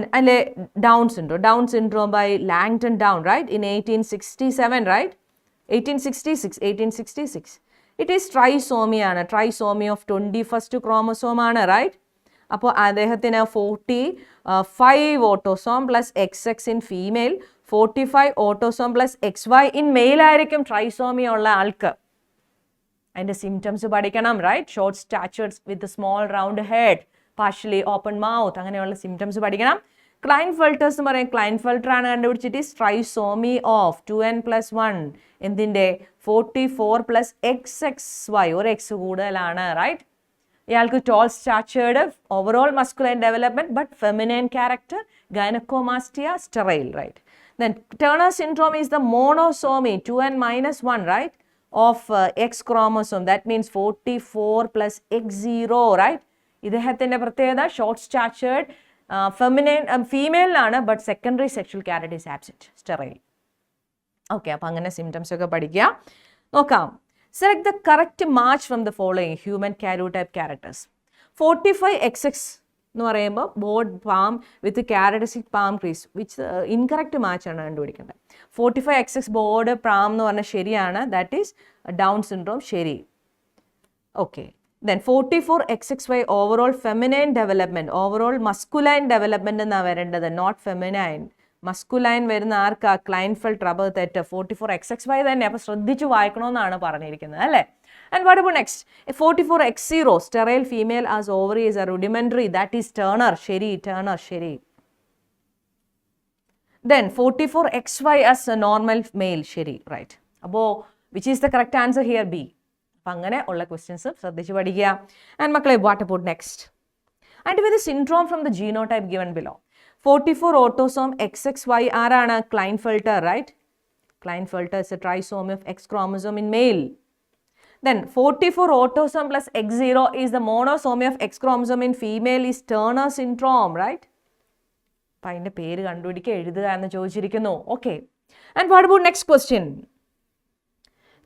Down syndrome by Langton Down, right? In 1867, right? 1866. It is trisomy of 21st chromosome, right? അപ്പോൾ അദ്ദേഹത്തിന് 45 autosome plus XX in female, 45 autosome plus XY in male ആയിരിക്കും trisomy ഉള്ള ആൾക്ക്. അതിൻ്റെ symptoms പഠിക്കണം, right? Short statured with small round head, partially open mouth, അങ്ങനെയുള്ള symptoms പഠിക്കണം. Klinefelters എന്ന് പറയും, Klinefelter ആണ് കണ്ടുപിടിച്ചിട്ട് ട്രൈസോമി ഓഫ് 2n+1 എന്തിൻ്റെ 44 + XXY, ഒരു എക്സ് കൂടുതലാണ്, റൈറ്റ്. ഇയാൾക്ക് tall statured, overall masculine development but feminine character, gynaecomastia, sterile, right. Then Turner syndrome is the monosomy 2n-1, right, of X chromosome. That means 44 + X0, right. ഇദ്ദേഹത്തിന്റെ പ്രത്യേകത short സ്റ്റാച്ചേർഡ്, female ആണ്, but secondary sexual character is absent, sterile. Okay, അപ്പം അങ്ങനെ symptoms ഒക്കെ പഠിക്കുക. നോക്കാം. Select the correct match from the following human karyotype characters. 45XX എന്ന് പറയുമ്പോൾ board palm with characteristic palm crease, which incorrect match ആണ് കണ്ടുപിടിക്കേണ്ടത്. 45XX ബോർഡ് പാം എന്ന് പറഞ്ഞാൽ ശരിയാണ്, ദാറ്റ് ഈസ് ഡൗൺ സിൻഡ്രോം, ശരി. Okay. Then 44XXY overall feminine development, overall masculine development എന്നാണ് വരേണ്ടത്, നോട്ട് ഫെമിനൈൻ. മസ്കുലൈൻ വരുന്ന ആർക്കാ? ക്ലൈൻഫെൽറ്റർ. അപ്പോൾ തെറ്റ്, 44XXY തന്നെ. അപ്പോൾ ശ്രദ്ധിച്ച് വായിക്കണമെന്നാണ് പറഞ്ഞിരിക്കുന്നത്, അല്ലേ? And what about next? 44X0 sterile female as ovary is a rudimentary, that is Turner, ശരി, Turner, ശരി. Then 44XY as a normal male, ശരി, right. അപ്പോൾ which is the correct answer here? B. അപ്പം അങ്ങനെ ഉള്ള ക്വസ്റ്റ്യൻസ് ശ്രദ്ധിച്ച് പഠിക്കുക. And മക്കളെ, what about next? And with syndrome from the genotype given below. 44 autosome XXY ആരാണ്? ക്ലൈൻഫെൽറ്റർ, right. Klinefelter is a trisomy of X chromosome in male. Then 44 autosome plus X0 is the monosomy of X chromosome in female is Turner syndrome, right? അപ്പം അതിൻ്റെ പേര് കണ്ടുപിടിക്കുക, എഴുതുക എന്ന് ചോദിച്ചിരിക്കുന്നു. Okay. And what about next question?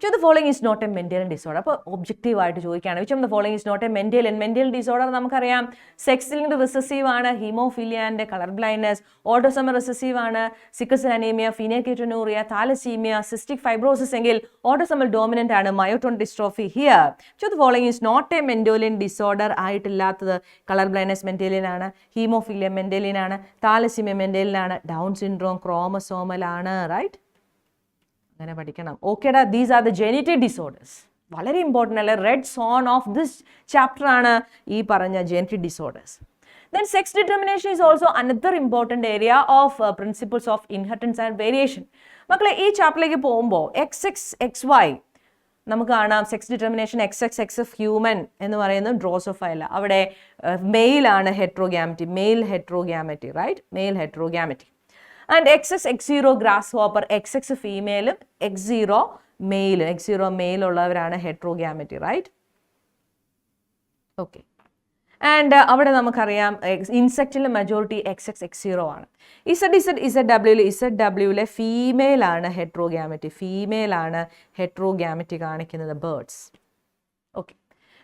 Which of the following is not a Mendelian disorder? അപ്പോൾ objective ആയിട്ട് ചോദിക്കുകയാണ്. Which of the following is not a Mendelian disorder? നമുക്കറിയാം, സെക്സ് ലിങ്ക്ഡ് റിസസീവ് ആണ് haemophilia and colour blindness, autosomal recessive ആണ് sickle cell anaemia, phenylketonuria, thalassaemia, cystic fibrosis എങ്കിൽ autosomal dominant ആണ് myotonic dystrophy. Here which of the following is not a Mendelian disorder? ആയിട്ടില്ലാത്തത് colour blindness Mendelian ആണ്, haemophilia Mendelian ആണ്, thalassaemia Mendelian ആണ്, Down syndrome chromosomal ആണ്, right. അങ്ങനെ പഠിക്കണം. ഓക്കേടാ, these are the genetic disorders. വളരെ ഇമ്പോർട്ടൻ്റ് അല്ലേ? Red zone of this chapter ആണ് ഈ പറഞ്ഞ genetic disorders. Then sex determination is also another important area of principles of inheritance and variation. മക്കളെ, ഈ ചാപ്റ്ററിലേക്ക് പോകുമ്പോൾ XXXY നമുക്ക് കാണാം. സെക്സ് ഡിറ്റർമിനേഷൻ XX ഹ്യൂമൻ എന്ന് പറയുന്നത് ഡ്രോസോഫൈല. അവിടെ മെയിലാണ് heterogamety, male heterogamety, right, male heterogamety. And XX grasshopper, XX ഫീമെയിലും X0 മെയിലും, X0 മെയിൽ ഉള്ളവരാണ് ഹെട്രോഗ്യാമറ്റി, റൈറ്റ്. ഓക്കെ. ആൻഡ് അവിടെ നമുക്കറിയാം ഇൻസെക്റ്റിലെ മെജോറിറ്റി XX ആണ്. ഇസഡബ്ല്യൂലെ ഫീമെയിലാണ് ഹെട്രോഗ്യാമറ്റി, ഫീമെയിലാണ് ഹെട്രോഗ്യാമറ്റി കാണിക്കുന്നത്, ബേർഡ്സ്. ഓക്കെ.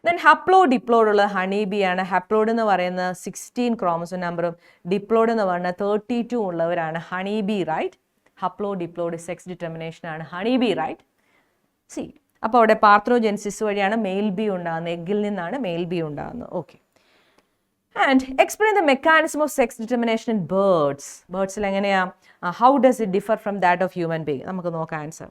ദെൻ ഹപ്ലോ ഡിപ്ലോഡ് ഉള്ള ഹണി ബി ആണ്. ഹപ്ലോഡ് എന്ന് പറയുന്നത് 16 ക്രോമസോം നമ്പറും ഡിപ്ലോഡ് എന്ന് പറഞ്ഞാൽ 32 ഉള്ളവരാണ് honey bee, right. Haplodiploid sex determination ആണ് ഹണി ബി, റൈറ്റ്. സി, അപ്പോൾ അവിടെ പാർത്രോജെൻസിസ് വഴിയാണ് മെയിൽ ബി ഉണ്ടാകുന്നത്, എഗ്ഗിൽ നിന്നാണ് മെയിൽ ബി ഉണ്ടാകുന്നത്. Okay. And explain the mechanism of sex determination in birds. ബേർഡ്സിൽ എങ്ങനെയാ? How does it differ from that of human being? നമുക്ക് നോക്കാം answer.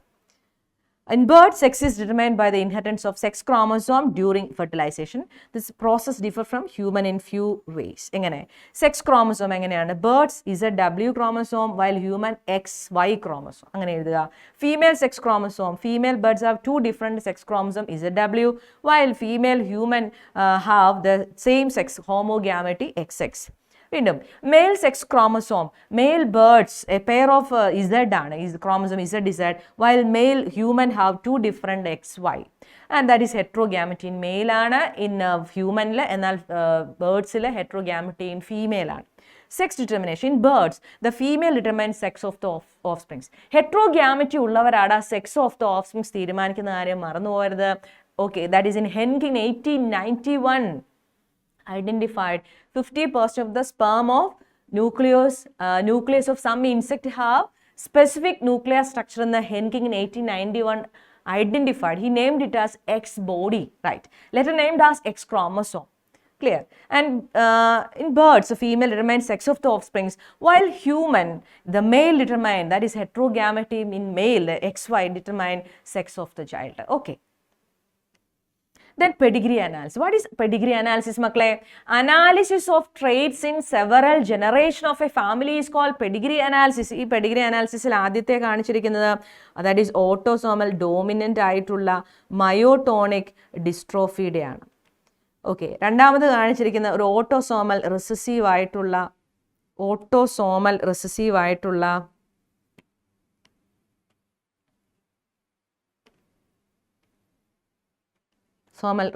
In birds, sex is determined by the inheritance of sex chromosome during fertilization. This process differs from human in few ways. എങ്ങനെ? Sex chromosome എങ്ങനെയാണ്? Birds ZW chromosome while human XY chromosome. അങ്ങനെ എഴുതുക. Female sex chromosome, female birds have two different sex chromosome ZW while female human have the same sex homogamety XX. വീണ്ടും male sex chromosome, male birds a pair of Z ആണ്, chromosome Z, while male human have two different XY and that is heterogamety in male ആണ് in humanൽ, എന്നാൽ ബേർഡ്സിൽ heterogamety in female ആണ്. Sex determination in birds, the female determines sex of the offsprings. Heterogamety ഉള്ളവരാണ് sex of the offsprings തീരുമാനിക്കുന്ന കാര്യം മറന്നു പോകരുത്. Okay, that is in Henking 1891 identified 50% of the sperm of nucleus of some insect have specific nuclear structure in the Henking in 1891 identified. He named it as X body, right? Later named as X chromosome. Clear? And in birds, the female determines sex of the offsprings, while human, the male determine, that is heterogamety in male, the XY determine sex of the child. Okay. Then pedigree analysis. What is pedigree analysis, makle? Analysis of traits in several generation of a family is called pedigree analysis. ഈ pedigree analysis ആദ്യത്തെ കാണിച്ചിരിക്കുന്നത് that is autosomal dominant ആയിട്ടുള്ള myotonic ഡിസ്ട്രോഫിയുടെയാണ്. Okay, രണ്ടാമത് കാണിച്ചിരിക്കുന്ന ഒരു autosomal recessive ആയിട്ടുള്ള സോമൽ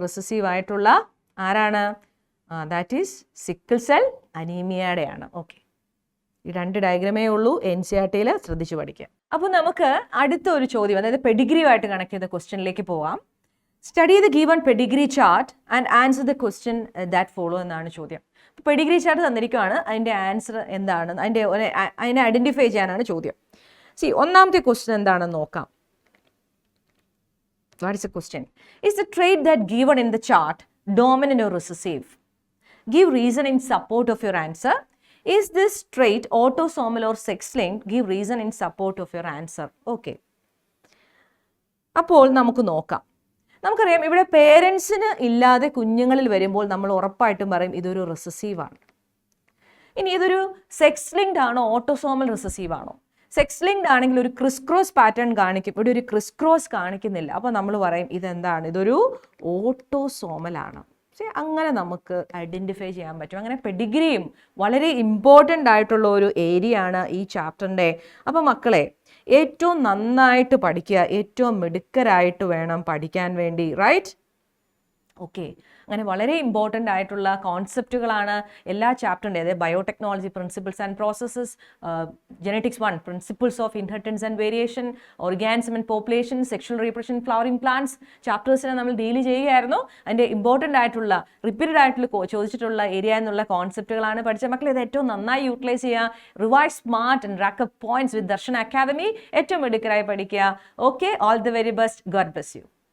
recessive ആയിട്ടുള്ള ആരാണ്? ദാറ്റ് ഈസ് സിക്കിൾ സെൽ അനീമിയയുടെയാണ്. ഓക്കെ, ഈ 2 ഡയഗ്രാമേ ഉള്ളൂ, NCERT-യിൽ ശ്രദ്ധിച്ചു പഠിക്കുക. അപ്പോൾ നമുക്ക് അടുത്ത ഒരു ചോദ്യം, അതായത് പെഡിഗ്രിയുമായിട്ട് കണക്ട് ചെയ്ത ക്വസ്റ്റ്യനിലേക്ക് പോവാം. Study the given Pedigree chart and answer the question that follow എന്നാണ് ചോദ്യം. പെഡിഗ്രി ചാർട്ട് തന്നിരിക്കുകയാണ്, അതിൻ്റെ ആൻസർ എന്താണ്, അതിനെ ഐഡന്റിഫൈ ചെയ്യാനാണ് ചോദ്യം. ഒന്നാമത്തെ ക്വസ്റ്റ്യൻ എന്താണെന്ന് നോക്കാം. What is the question? Is the trait that given in the chart dominant or recessive? Give reason in support of your answer. Is this trait autosomal or sex-linked? Give reason in support of your answer. Okay. അപ്പോൾ നമുക്ക് നോക്കാം. നമുക്കറിയാം, ഇവിടെ പേരൻസിന് ഇല്ലാതെ കുഞ്ഞുങ്ങളിൽ വരുമ്പോൾ നമ്മൾ ഉറപ്പായിട്ടും പറയും ഇതൊരു റിസസീവ് ആണ്. ഇനി ഇതൊരു സെക്സ് ലിങ്ക്ഡ് ആണോ ഓട്ടോസോമൽ റിസസീവ് ആണോ? സെക്സ് ലിങ്ക്ഡ് ആണെങ്കിൽ ഒരു ക്രിസ് ക്രോസ് പാറ്റേൺ കാണിക്കും, ഇവിടെ ഒരു ക്രിസ് ക്രോസ് കാണിക്കുന്നില്ല. അപ്പോൾ നമ്മൾ പറയും ഇതെന്താണ്, ഇതൊരു ഓട്ടോസോമൽ ആണ്. അങ്ങനെ നമുക്ക് ഐഡന്റിഫൈ ചെയ്യാൻ പറ്റും. അങ്ങനെ പെഡിഗ്രിയും വളരെ ഇമ്പോർട്ടൻ്റ് ആയിട്ടുള്ള ഒരു ഏരിയ ആണ് ഈ ചാപ്റ്ററിൻ്റെ. അപ്പോൾ മക്കളെ, ഏറ്റവും നന്നായിട്ട് പഠിക്കുക, ഏറ്റവും മിടുക്കരായിട്ട് വേണം പഠിക്കാൻ വേണ്ടി, റൈറ്റ്? ഓക്കെ, അങ്ങനെ വളരെ ഇമ്പോർട്ടൻ്റ് ആയിട്ടുള്ള കോൺസെപ്റ്റുകളാണ് എല്ലാ ചാപ്റ്ററിൻ്റെ. അതായത് biotechnology principles and processes, genetics 1 principles of inheritance and variation, organism and population, sexual reproduction, flowering plants ചാപ്റ്റേഴ്സിനെ നമ്മൾ ഡീൽ ചെയ്യുകയായിരുന്നു. അതിൻ്റെ ഇമ്പോർട്ടൻ്റ് ആയിട്ടുള്ള റിപ്പീറ്റഡ് ആയിട്ടുള്ള ചോദിച്ചിട്ടുള്ള ഏരിയ എന്നുള്ള കോൺസെപ്റ്റുകളാണ് പഠിച്ച മക്കൾ. ഇത് ഏറ്റവും നന്നായി യൂട്ടിലൈസ് ചെയ്യുക. Revise smart and rack up points with Darshana academy. ഏറ്റവും മിടുക്കരായി പഠിക്കുക. Okay, all the very best. God bless U.